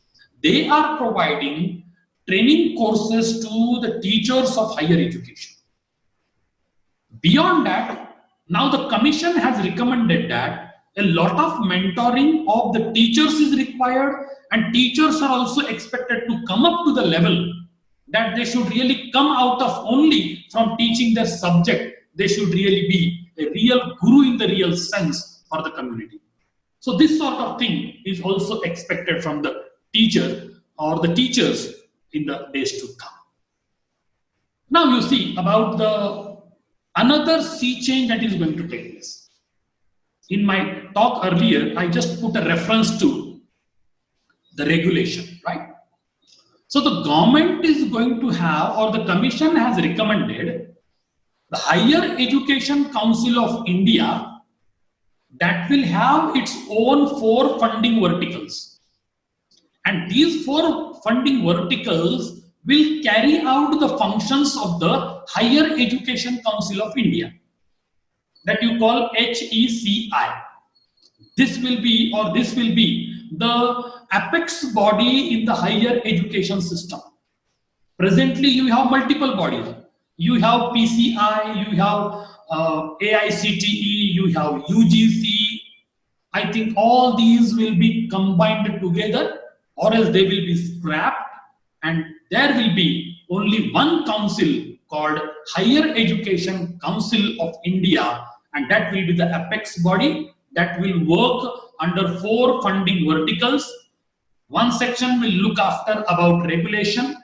they are providing training courses to the teachers of higher education. Beyond that, now the commission has recommended that a lot of mentoring of the teachers is required, and teachers are also expected to come up to the level that they should really come out of only from teaching their subject. They should really be a real guru in the real sense for the community. So this sort of thing is also expected from the teacher or the teachers in the days to come. Now you see about the another sea change that is going to take place. In my talk earlier, I just put a reference to the regulation, right? So the government is going to have, or the commission has recommended, the Higher Education Council of India that will have its own 4 funding verticals. And these 4 funding verticals will carry out the functions of the Higher Education Council of India, that you call HECI. This will be the apex body in the higher education system. Presently, you have multiple bodies. You have PCI, you have AICTE, you have UGC. I think all these will be combined together, or else they will be scrapped, and there will be only one council called Higher Education Council of India, and that will be the apex body that will work under 4 funding verticals. One section will look after about regulation,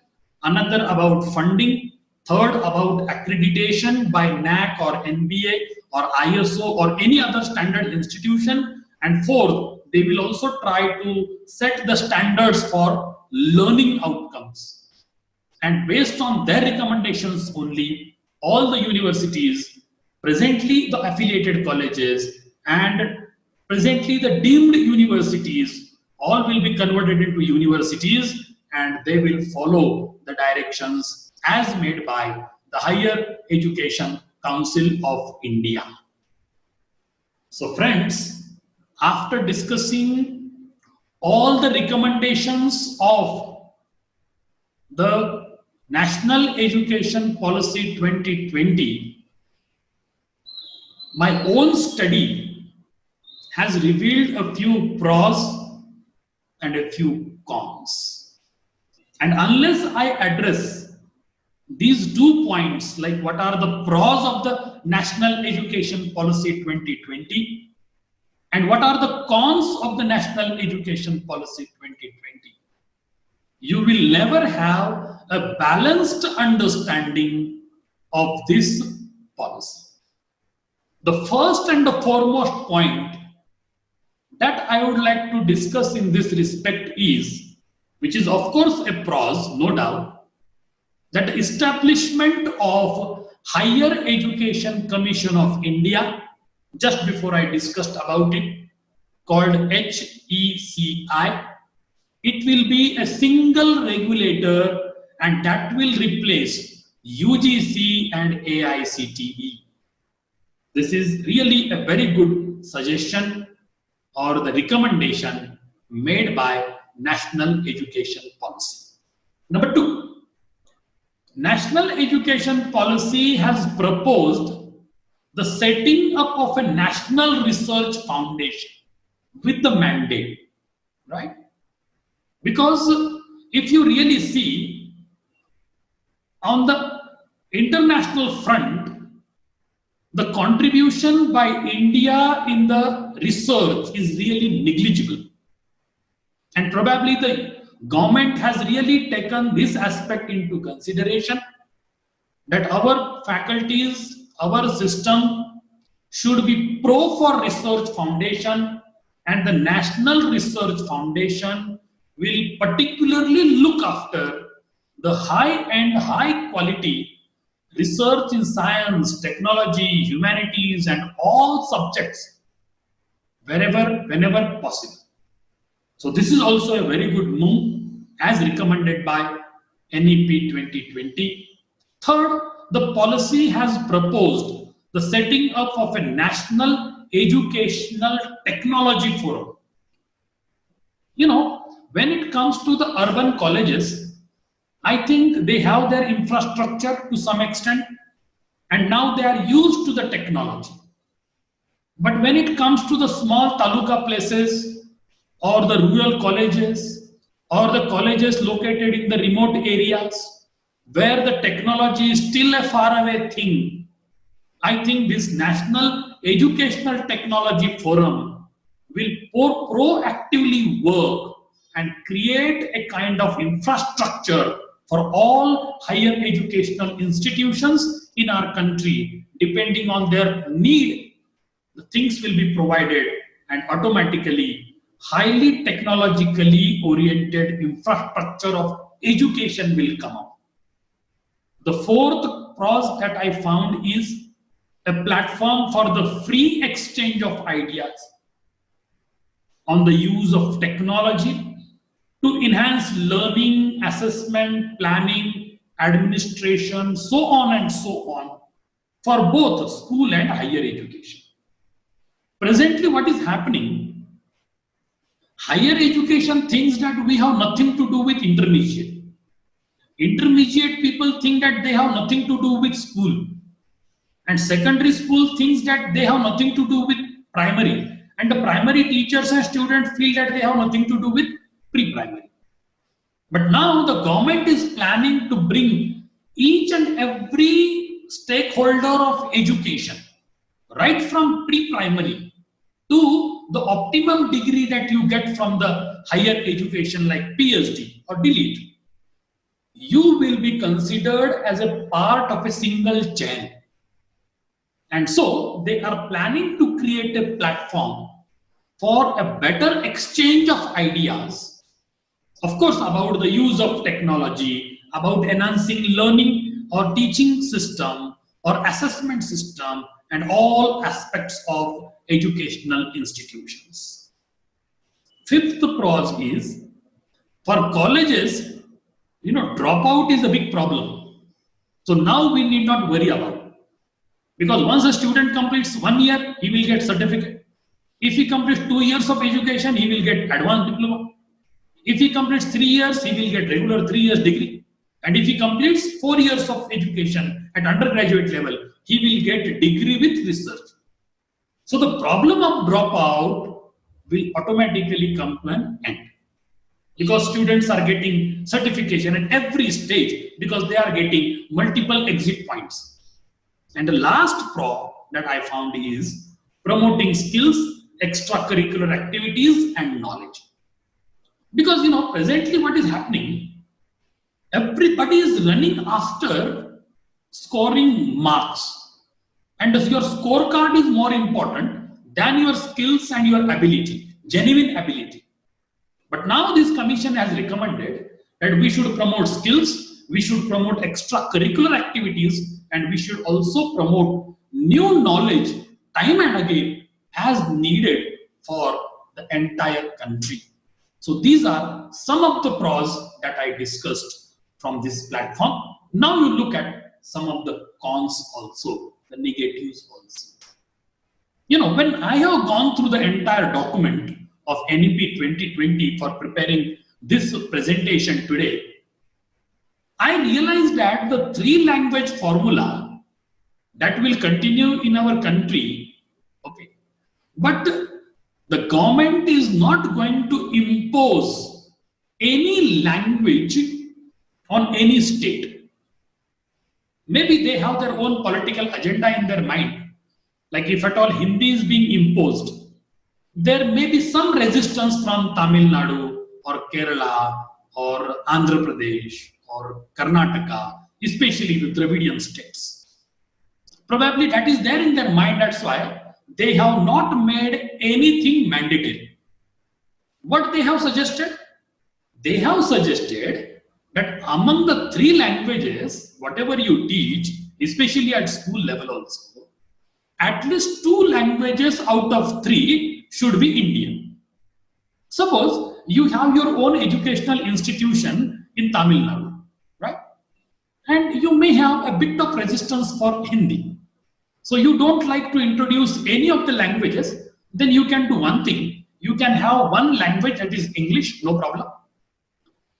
another about funding, third about accreditation by NAC or NBA or ISO or any other standard institution, and fourth, they will also try to set the standards for learning outcomes. And based on their recommendations only, all the universities, presently the affiliated colleges and presently the deemed universities, all will be converted into universities, and they will follow the directions as made by the Higher Education Council of India. So friends, after discussing all the recommendations of the National Education Policy 2020, my own study has revealed a few pros and a few cons. And unless I address these 2 points, like what are the pros of the National Education Policy 2020 and what are the cons of the National Education Policy 2020, you will never have a balanced understanding of this policy. The first and the foremost point that I would like to discuss in this respect is, which is of course a pros, no doubt, that the establishment of Higher Education Commission of India, just before I discussed about it, called HECI, it will be a single regulator, and that will replace UGC and AICTE. This is really a very good suggestion or the recommendation made by National Education Policy. Number 2, National Education Policy has proposed the setting up of a National Research Foundation with the mandate, right? Because if you really see on the international front, the contribution by India in the research is really negligible. And probably the government has really taken this aspect into consideration, that our faculties, our system should be Pro for Research Foundation, and the National Research Foundation will particularly look after the high-end, high-quality research in science, technology, humanities, and all subjects whenever possible. So this is also a very good move as recommended by NEP 2020. Third, the policy has proposed the setting up of a National Educational Technology Forum. You know, when it comes to the urban colleges, I think they have their infrastructure to some extent, and now they are used to the technology. But when it comes to the small taluka places, or the rural colleges, or the colleges located in the remote areas, where the technology is still a faraway thing, I think this National Educational Technology Forum will proactively work and create a kind of infrastructure for all higher educational institutions in our country. Depending on their need, the things will be provided, and automatically highly technologically oriented infrastructure of education will come up. The fourth pros that I found is a platform for the free exchange of ideas on the use of technology to enhance learning, assessment, planning, administration, so on and so on, for both school and higher education. Presently, what is happening? Higher education thinks that we have nothing to do with intermediate. Intermediate people think that they have nothing to do with school. And secondary school thinks that they have nothing to do with primary. And the primary teachers and students feel that they have nothing to do with pre-primary. But now the government is planning to bring each and every stakeholder of education, right from pre-primary to the optimum degree that you get from the higher education like PhD or DLET. You will be considered as a part of a single chain. And so they are planning to create a platform for a better exchange of ideas, of course, about the use of technology, about enhancing learning or teaching system or assessment system, and all aspects of educational institutions. Fifth pros is, for colleges, dropout is a big problem. So now we need not worry about it. Because once a student completes 1 year, he will get certificate. If he completes 2 years of education, he will get advanced diploma. If he completes 3 years, he will get regular 3 years degree. And if he completes 4 years of education at undergraduate level, he will get a degree with research. So the problem of dropout will automatically come to an end. Because students are getting certification at every stage, because they are getting multiple exit points. And the last pro that I found is promoting skills, extracurricular activities, and knowledge. Because, presently what is happening, everybody is running after scoring marks. And your scorecard is more important than your skills and your ability, genuine ability. But now this commission has recommended that we should promote skills, we should promote extracurricular activities, and we should also promote new knowledge time and again as needed for the entire country. So these are some of the pros that I discussed from this platform. Now you look at some of the cons also, the negatives also. When I have gone through the entire document of NEP 2020 for preparing this presentation today, I realized that the 3-language formula that will continue in our country, okay, but the government is not going to impose any language on any state. Maybe they have their own political agenda in their mind. Like if at all Hindi is being imposed, there may be some resistance from Tamil Nadu or Kerala or Andhra Pradesh or Karnataka, especially the Dravidian states. Probably that is there in their mind, that's why they have not made anything mandatory. What they have suggested? They have suggested that among the 3 languages, whatever you teach, especially at school level also, at least 2 languages out of 3 should be Indian. Suppose you have your own educational institution in Tamil Nadu, right? And you may have a bit of resistance for Hindi. So you don't like to introduce any of the languages, then you can do one thing. You can have one language that is English, no problem.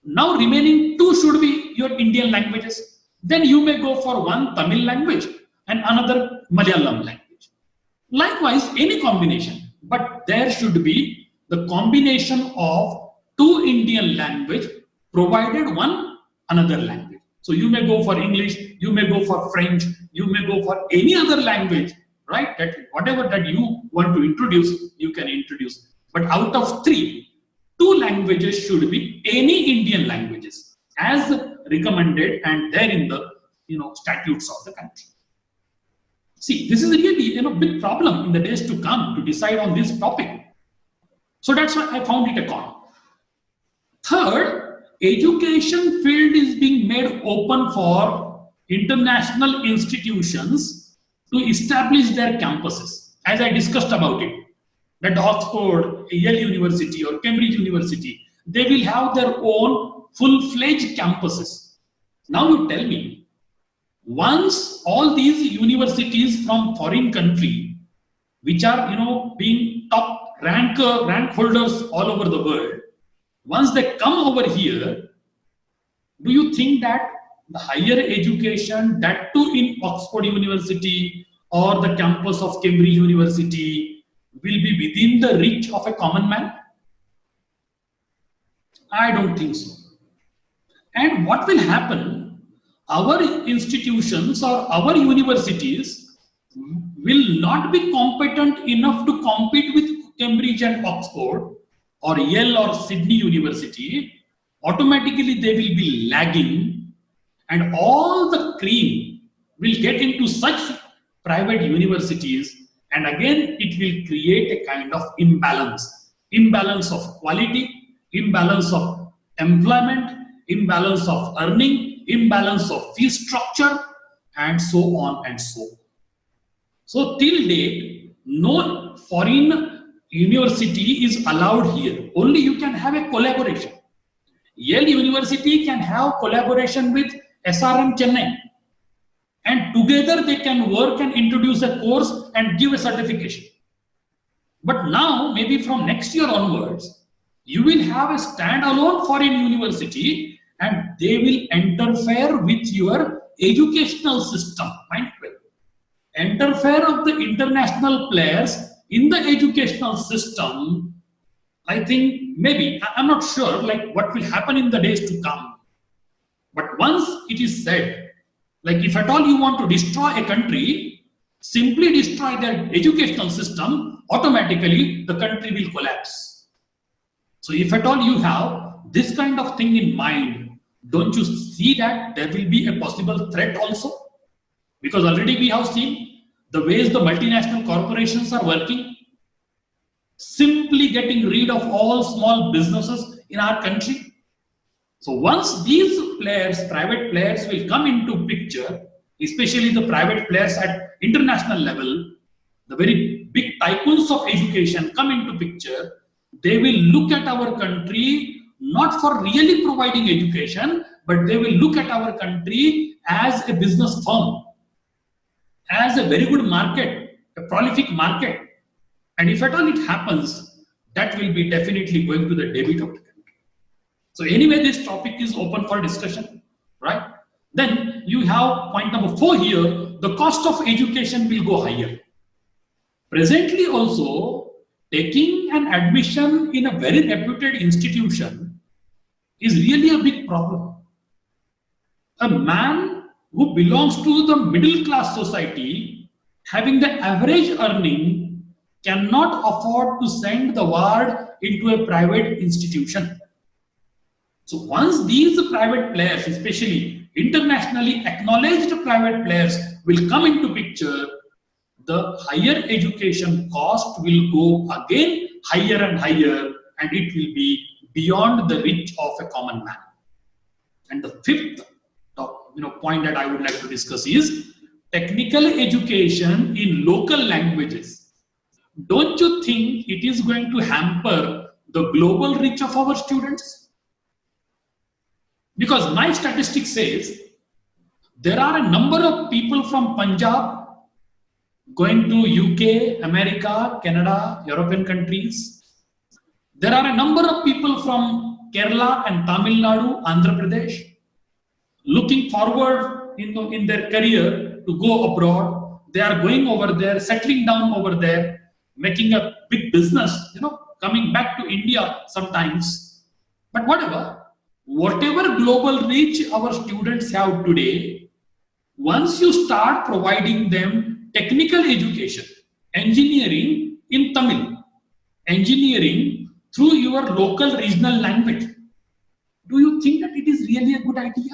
Now remaining 2 should be your Indian languages. Then you may go for one Tamil language and another Malayalam language. Likewise, any combination, but there should be the combination of 2 Indian language provided one another language. So you may go for English, you may go for French, you may go for any other language, right? That whatever that you want to introduce, you can introduce. But out of 3, 2 languages should be any Indian languages as recommended and there in the statutes of the country. See, this is really big problem in the days to come to decide on this topic. So that's why I found it a con. Third, education field is being made open for international institutions to establish their campuses. As I discussed about it, that Oxford, Yale University or Cambridge University, they will have their own full-fledged campuses. Now you tell me, once all these universities from foreign country, which are being top rank holders all over the world, once they come over here, do you think that the higher education, that too in Oxford University or the campus of Cambridge University, will be within the reach of a common man? I don't think so. And what will happen? Our institutions or our universities will not be competent enough to compete with Cambridge and Oxford or Yale or Sydney University. Automatically they will be lagging and all the cream will get into such private universities, and again it will create a kind of imbalance of quality, imbalance of employment, imbalance of earning, imbalance of fee structure, and so on and so on. So till date, no foreign university is allowed here. Only you can have a collaboration. Yale University can have collaboration with SRM Chennai, and together they can work and introduce a course and give a certification. But now, maybe from next year onwards, you will have a standalone foreign university and they will interfere with your educational system. Mind well. Interfere of the international players in the educational system, I think maybe, I'm not sure like what will happen in the days to come. But once it is said, like if at all you want to destroy a country, simply destroy their educational system, automatically the country will collapse. So if at all you have this kind of thing in mind, don't you see that there will be a possible threat also? Because already we have seen the ways the multinational corporations are working, simply getting rid of all small businesses in our country. So once these players, private players will come into picture, especially the private players at international level, the very big tycoons of education come into picture, they will look at our country not for really providing education, but they will look at our country as a business firm, as a very good market, a prolific market. And if at all it happens, that will be definitely going to the debit of the country. So anyway, this topic is open for discussion, right? Then you have point number 4 here, the cost of education will go higher. Presently also, taking an admission in a very reputed institution is really a big problem. A man who belongs to the middle class society, having the average earning, cannot afford to send the ward into a private institution. So once these private players, especially internationally acknowledged private players, will come into picture, the higher education cost will go again higher and higher, and it will be beyond the reach of a common man. And the fifth point that I would like to discuss is technical education in local languages. Don't you think it is going to hamper the global reach of our students? Because my statistic says there are a number of people from Punjab going to UK, America, Canada, European countries. There are a number of people from Kerala and Tamil Nadu, Andhra Pradesh, looking forward in their career to go abroad. They are going over there, settling down over there, making a big business, coming back to India sometimes. But whatever global reach our students have today, once you start providing them technical education, engineering in Tamil, engineering through your local regional language, do you think that it is really a good idea?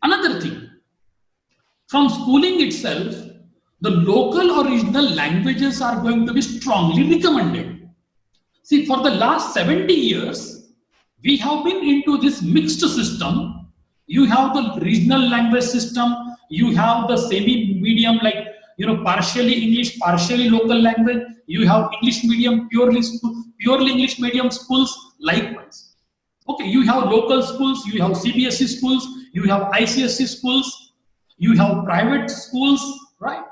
Another thing, from schooling itself, the local or regional languages are going to be strongly recommended. See, for the last 70 years, we have been into this mixed system. You have the regional language system, you have the semi-medium, like, partially English, partially local language. You have English medium, purely English medium schools, likewise. Okay, you have local schools, you have CBSE schools, you have ICSE schools, you have private schools, right?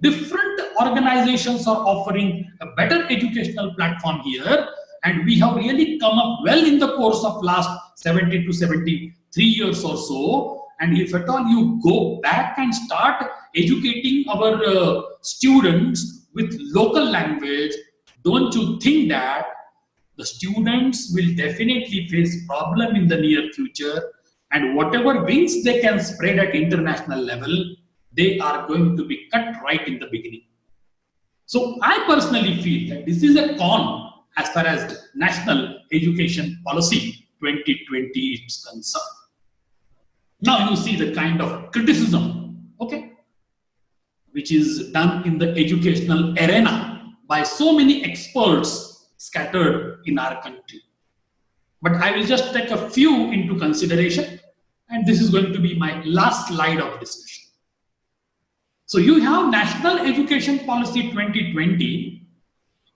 Different organizations are offering a better educational platform here, and we have really come up well in the course of last 70 to 73 years or so. And if at all you go back and start educating our students with local language, don't you think that the students will definitely face problem in the near future, and whatever wings they can spread at international level, they are going to be cut right in the beginning. So I personally feel that this is a con as far as National Education Policy 2020 is concerned. Now you see the kind of criticism, okay, which is done in the educational arena by so many experts scattered in our country. But I will just take a few into consideration, and this is going to be my last slide of discussion. So you have National Education Policy 2020.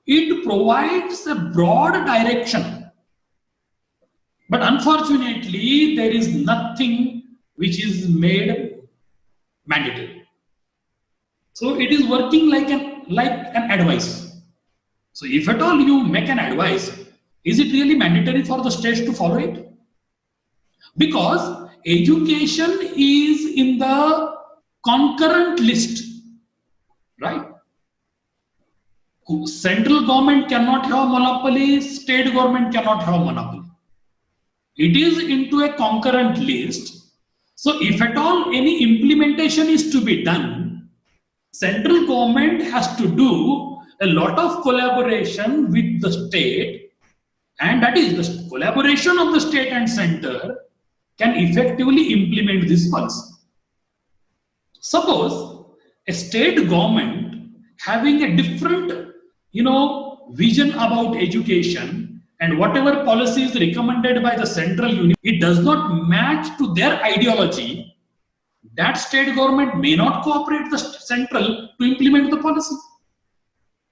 It provides a broad direction, but unfortunately there is nothing which is made mandatory. So it is working like an advice. So if at all you make an advice, is it really mandatory for the states to follow it? Because education is in the concurrent list, right? Central government cannot have monopoly, state government cannot have monopoly. It is into a concurrent list. So if at all any implementation is to be done, central government has to do a lot of collaboration with the state, and that is the collaboration of the state and center can effectively implement this policy. Suppose a state government having a different vision about education, and whatever policy is recommended by the central unit, it does not match to their ideology, that state government may not cooperate the central to implement the policy.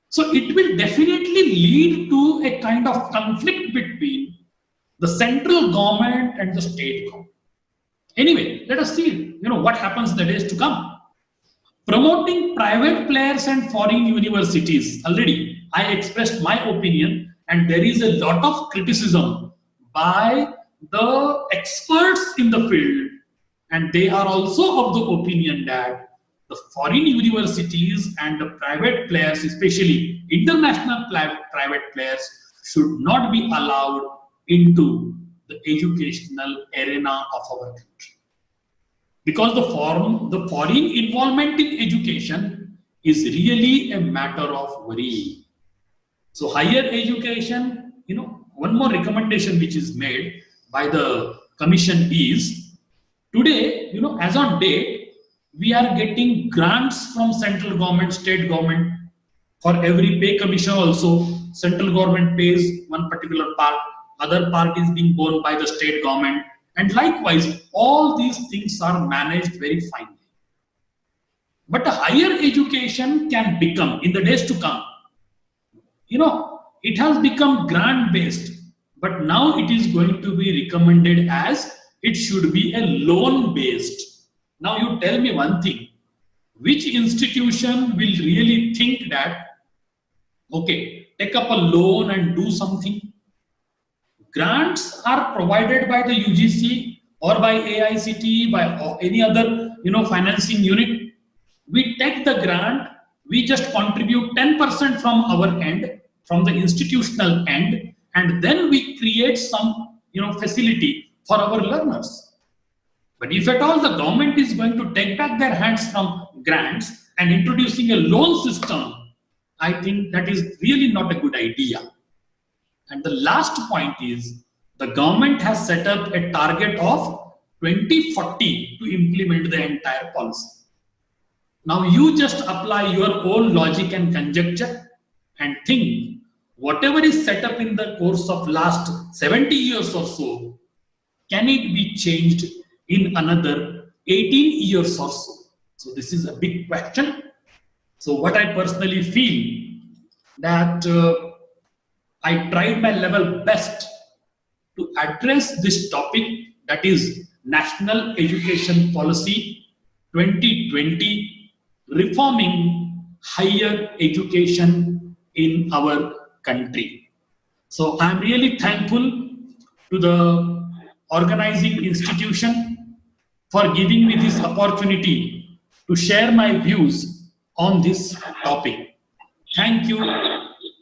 So it will definitely lead to a kind of conflict between the central government and the state government. Anyway, let us see what happens in the days to come. Promoting private players and foreign universities. Already I expressed my opinion, and there is a lot of criticism by the experts in the field, and they are also of the opinion that the foreign universities and the private players, especially international private players, should not be allowed into the educational arena of our country. Because the foreign involvement in education is really a matter of worry. So higher education, one more recommendation which is made by the commission is, today, as on date, we are getting grants from central government, state government. For every pay commission also, central government pays one particular part, other part is being borne by the state government. And likewise, all these things are managed very finely. But a higher education can become, in the days to come, it has become grant based, but now it is going to be recommended as it should be a loan based. Now you tell me one thing, which institution will really think that, okay, take up a loan and do something? Grants are provided by the UGC or by AICTE, by any other, financing unit. We take the grant, we just contribute 10% from our end, from the institutional end, and then we create some, facility for our learners. But if at all the government is going to take back their hands from grants and introducing a loan system, I think that is really not a good idea. And the last point is, the government has set up a target of 2040 to implement the entire policy. Now you just apply your own logic and conjecture and think whatever is set up in the course of last 70 years or so, can it be changed in another 18 years or so? So this is a big question. So what I personally feel that I tried my level best to address this topic, that is National Education Policy 2020, reforming higher education in our country. So I'm really thankful to the organizing institution for giving me this opportunity to share my views on this topic. Thank you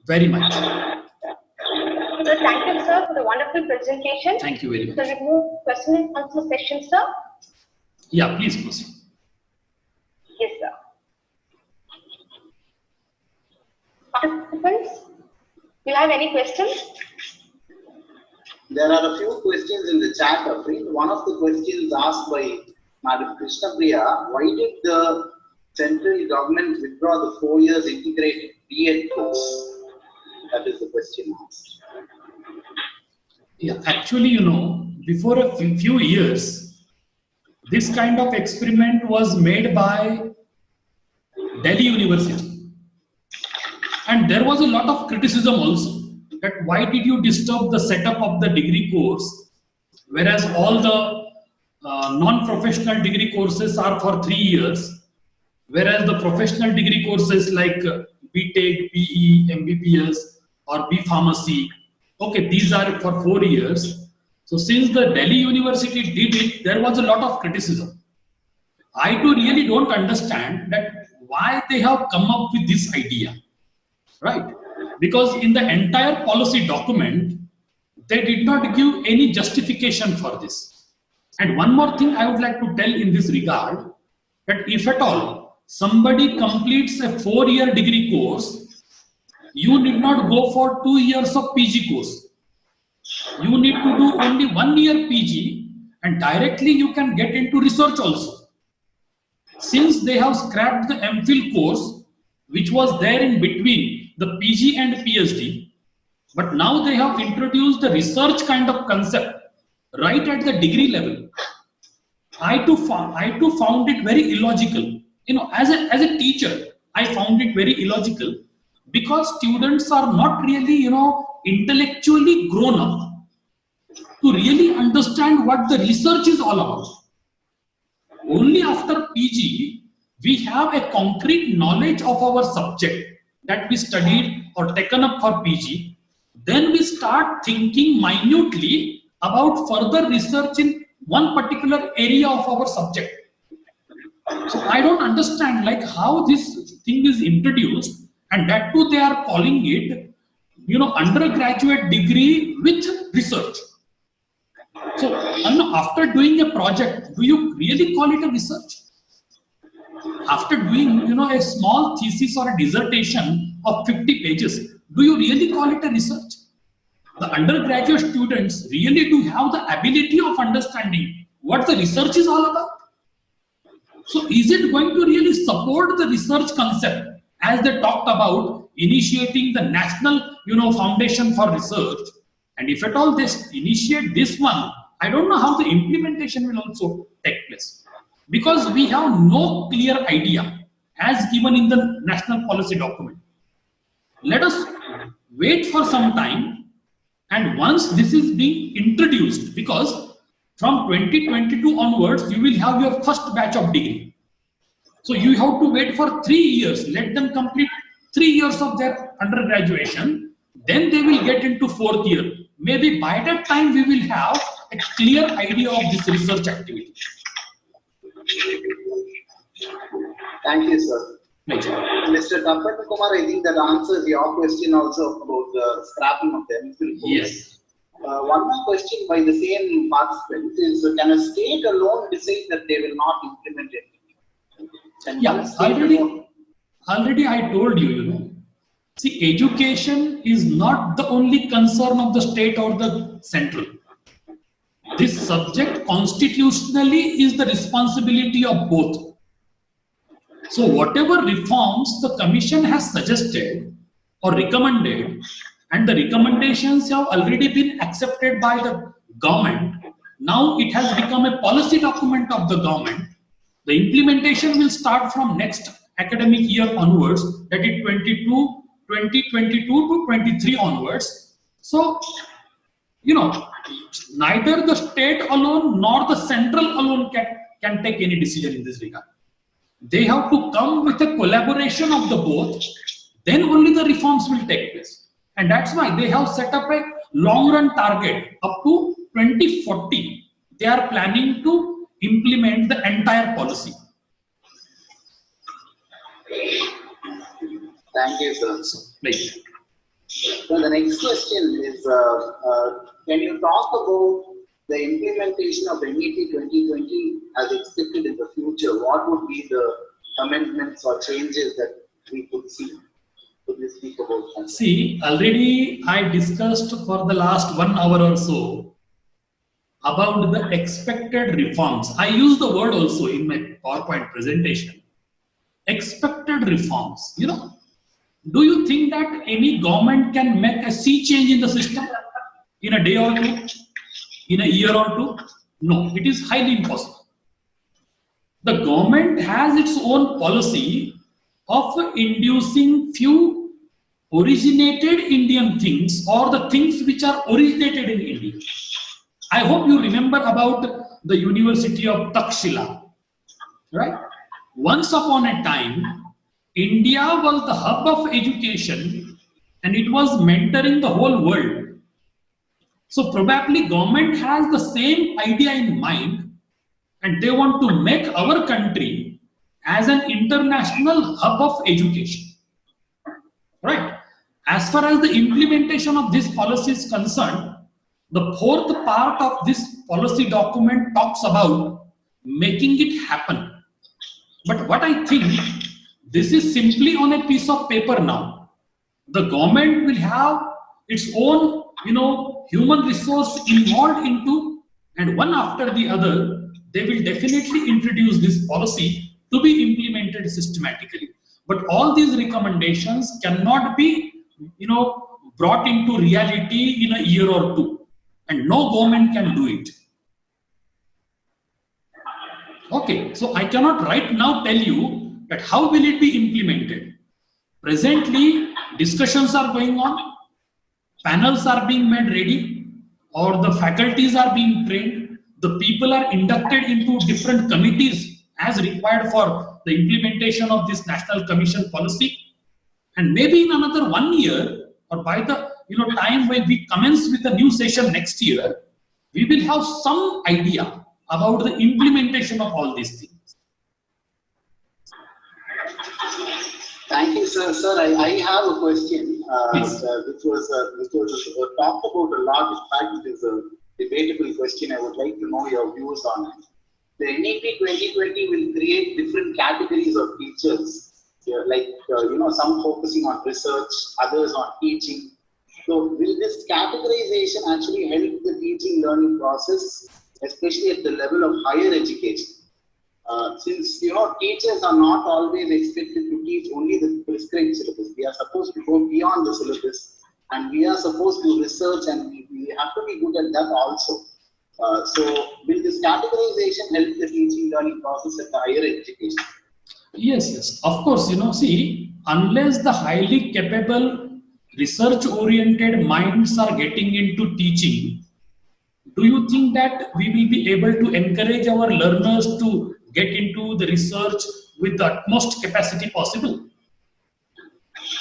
very much. So thank you, sir, for the wonderful presentation. Thank you very much. So we move question and answer session, sir. Yeah, please proceed. Yes, sir. Participants, do you have any questions? There are a few questions in the chat, Afreen. One of the questions asked by Madam Krishna Priya, why did the central government withdraw the 4 years integrated B.Ed course? That is the question asked. Yeah, actually, before a few years, this kind of experiment was made by Delhi University. And there was a lot of criticism also, that why did you disturb the setup of the degree course, whereas all the non-professional degree courses are for 3 years, whereas the professional degree courses like B.Tech, BE, MBBS or B Pharmacy, okay, these are for 4 years. So since the Delhi University did it, there was a lot of criticism. I too really don't understand that why they have come up with this idea, right? Because in the entire policy document, they did not give any justification for this. And one more thing I would like to tell in this regard, that if at all somebody completes a 4-year degree course, you need not go for 2 years of PG course. You need to do only 1 year PG, and directly you can get into research also. Since they have scrapped the MPhil course, which was there in between the PG and PhD, but now they have introduced the research kind of concept right at the degree level. I too found it very illogical. As a teacher, I found it very illogical, because students are not really, intellectually grown up to really understand what the research is all about. Only after PG, we have a concrete knowledge of our subject that we studied or taken up for PG. Then we start thinking minutely about further research in one particular area of our subject. So I don't understand how this thing is introduced, and that too they are calling it, undergraduate degree with research. So after doing a project, do you really call it a research? After doing, a small thesis or a dissertation of 50 pages, do you really call it a research? The undergraduate students really do have the ability of understanding what the research is all about. So is it going to really support the research concept as they talked about initiating the national, foundation for research? And if at all they initiate this one, I don't know how the implementation will also take place, because we have no clear idea as given in the national policy document. Let us wait for some time, and once this is being introduced, because from 2022 onwards, you will have your first batch of degree. So you have to wait for 3 years. Let them complete 3 years of their undergraduation. Then they will get into 4th year. Maybe by that time, we will have a clear idea of this research activity. Thank you, sir. Mr. Tapan Kumar, I think that answers your question also about the scrapping of the MPhil. Yes. One more question by the same participant is, can a state alone decide that they will not implement it? And yeah, already I told you, see, education is not the only concern of the state or the central. This subject constitutionally is the responsibility of both. So whatever reforms the commission has suggested or recommended, and the recommendations have already been accepted by the government, now it has become a policy document of the government. The implementation will start from next academic year onwards, that is 2022 to 23 onwards. So, neither the state alone nor the central alone can take any decision in this regard. They have to come with a collaboration of the both, then only the reforms will take place. And that's why they have set up a long-run target up to 2040. They are planning to implement the entire policy. Thank you, sir. Please. So the next question is, can you talk about the implementation of NEP 2020 as expected in the future? What would be the amendments or changes that we could see? Could you speak about that? See, already I discussed for the last 1 hour or so about the expected reforms. I use the word also in my PowerPoint presentation. Expected reforms. Do you think that any government can make a sea change in the system in a day or two, in a year or two? No, it is highly impossible. The government has its own policy of inducing few originated Indian things, or the things which are originated in India. I hope you remember about the University of Takshila, right? Once upon a time, India was the hub of education and it was mentoring the whole world. So probably government has the same idea in mind, and they want to make our country as an international hub of education. Right? As far as the implementation of this policy is concerned, the 4th part of this policy document talks about making it happen. But what I think, this is simply on a piece of paper now. The government will have its own, human resource involved into, and one after the other, they will definitely introduce this policy to be implemented systematically. But all these recommendations cannot be, brought into reality in a year or two, and no government can do it. Okay, so I cannot right now tell you that how will it be implemented. Presently, discussions are going on, panels are being made ready, or the faculties are being trained, the people are inducted into different committees as required for the implementation of this National Commission policy. And maybe in another 1 year, or by the time when we commence with the new session next year, we will have some idea about the implementation of all these things. Thank you, sir. Sir, I have a question, which was talked about a lot. In fact, it is a debatable question. I would like to know your views on it. The NEP 2020 will create different categories of teachers, some focusing on research, others on teaching. So will this categorization actually help the teaching learning process, especially at the level of higher education? since teachers are not always expected to teach only the prescribed syllabus, we are supposed to go beyond the syllabus, and we are supposed to research, and we have to be good at that also. So will this categorization help the teaching learning process at the higher education? Yes, of course. See, unless the highly capable, research-oriented minds are getting into teaching, do you think that we will be able to encourage our learners to get into the research with the utmost capacity possible?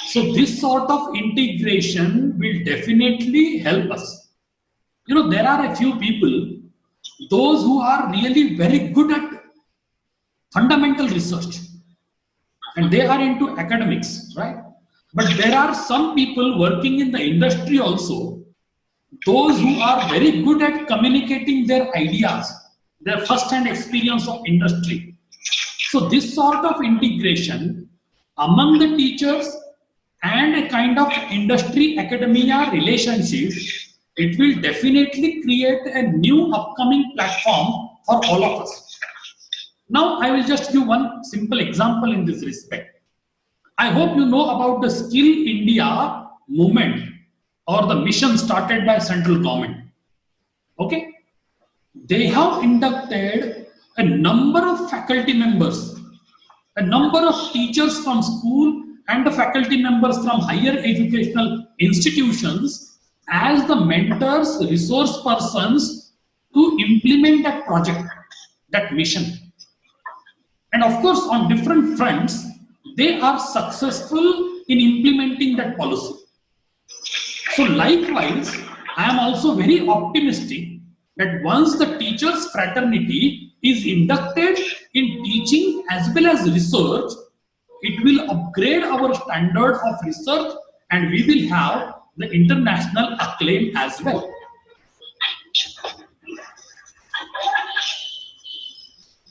So this sort of integration will definitely help us. There are a few people, those who are really very good at fundamental research, and they are into academics, right? But there are some people working in the industry also, those who are very good at communicating their ideas, their first-hand experience of industry. So this sort of integration among the teachers and a kind of industry-academia relationship, it will definitely create a new upcoming platform for all of us. Now, I will just give one simple example in this respect. I hope you know about the Skill India movement or the mission started by central government. Okay? They have inducted a number of faculty members, a number of teachers from school and the faculty members from higher educational institutions as the mentors, resource persons to implement that project, that mission. And of course, on different fronts, they are successful in implementing that policy. So likewise, I am also very optimistic that once the teachers fraternity is inducted in teaching as well as research, it will upgrade our standard of research and we will have the international acclaim as well.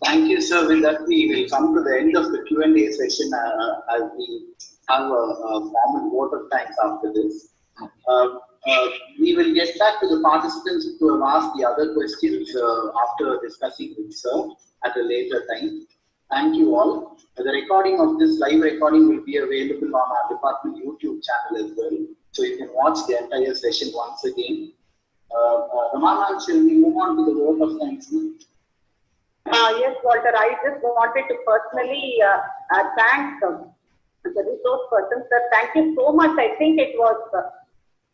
Thank you, sir. With that, we will come to the end of the Q&A session as we have a formal vote of thanks after this. We will get back to the participants who have asked the other questions after discussing with sir at a later time. Thank you all. The recording of this live recording will be available on our department YouTube channel as well. So you can watch the entire session once again. Ramana, shall we move on to the vote of thanks? Yes, Walter, I just wanted to personally thank the resource person. Sir, thank you so much. I think it was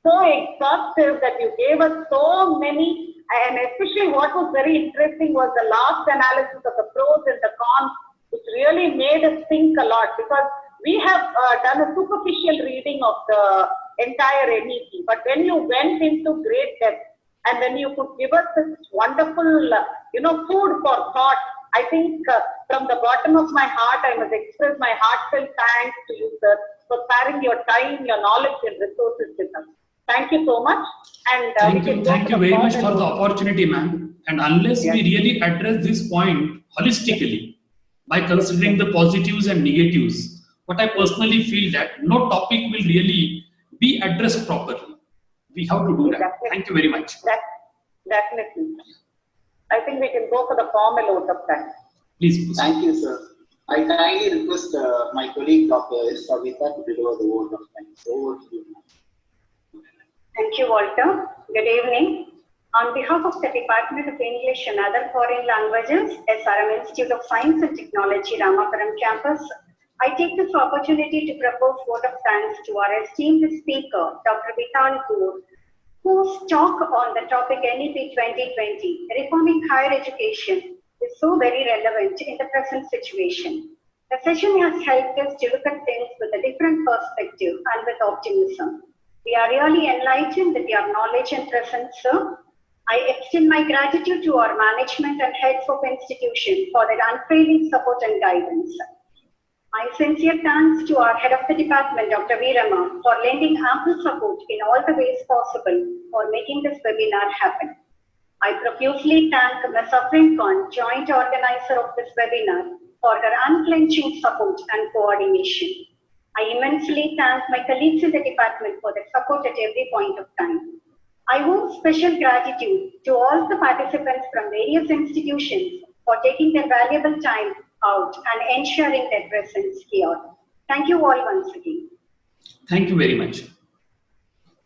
so exhaustive that you gave us so many, and especially what was very interesting was the last analysis of the pros and the cons, which really made us think a lot, because we have done a superficial reading of the entire NEP, but when you went into great depth, and when you could give us this wonderful, food for thought, I think from the bottom of my heart, I must express my heartfelt thanks to you, sir, for sparing your time, your knowledge and resources with us. Thank you so much. And thank you very much for the opportunity, ma'am. And unless we really address this point holistically, by considering the positives and negatives, but I personally feel that no topic will really be addressed properly. We have to do that. Definitely. Thank you very much. Definitely. I think we can go for the formal vote of thanks. Please. Thank you, sir. I kindly request my colleague, Dr. S. Savita, to deliver the vote of thanks. Over to you. Thank you, Walter. Good evening. On behalf of the Department of English and Other Foreign Languages, SRM Institute of Science and Technology, Ramapuram campus, I take this opportunity to propose vote of thanks to our esteemed speaker, Dr. Vital Gour, whose talk on the topic NEP 2020, Reforming Higher Education, is so very relevant in the present situation. The session has helped us to look at things with a different perspective and with optimism. We are really enlightened with your knowledge and presence, sir. I extend my gratitude to our management and heads of institution for their unfailing support and guidance. My sincere thanks to our head of the department, Dr. Veerama, for lending ample support in all the ways possible for making this webinar happen. I profusely thank Ms. Afreen Khan, joint organizer of this webinar, for her unflinching support and coordination. I immensely thank my colleagues in the department for their support at every point of time. I owe special gratitude to all the participants from various institutions for taking their valuable time out and ensuring their presence here. Thank you all once again. Thank you very much.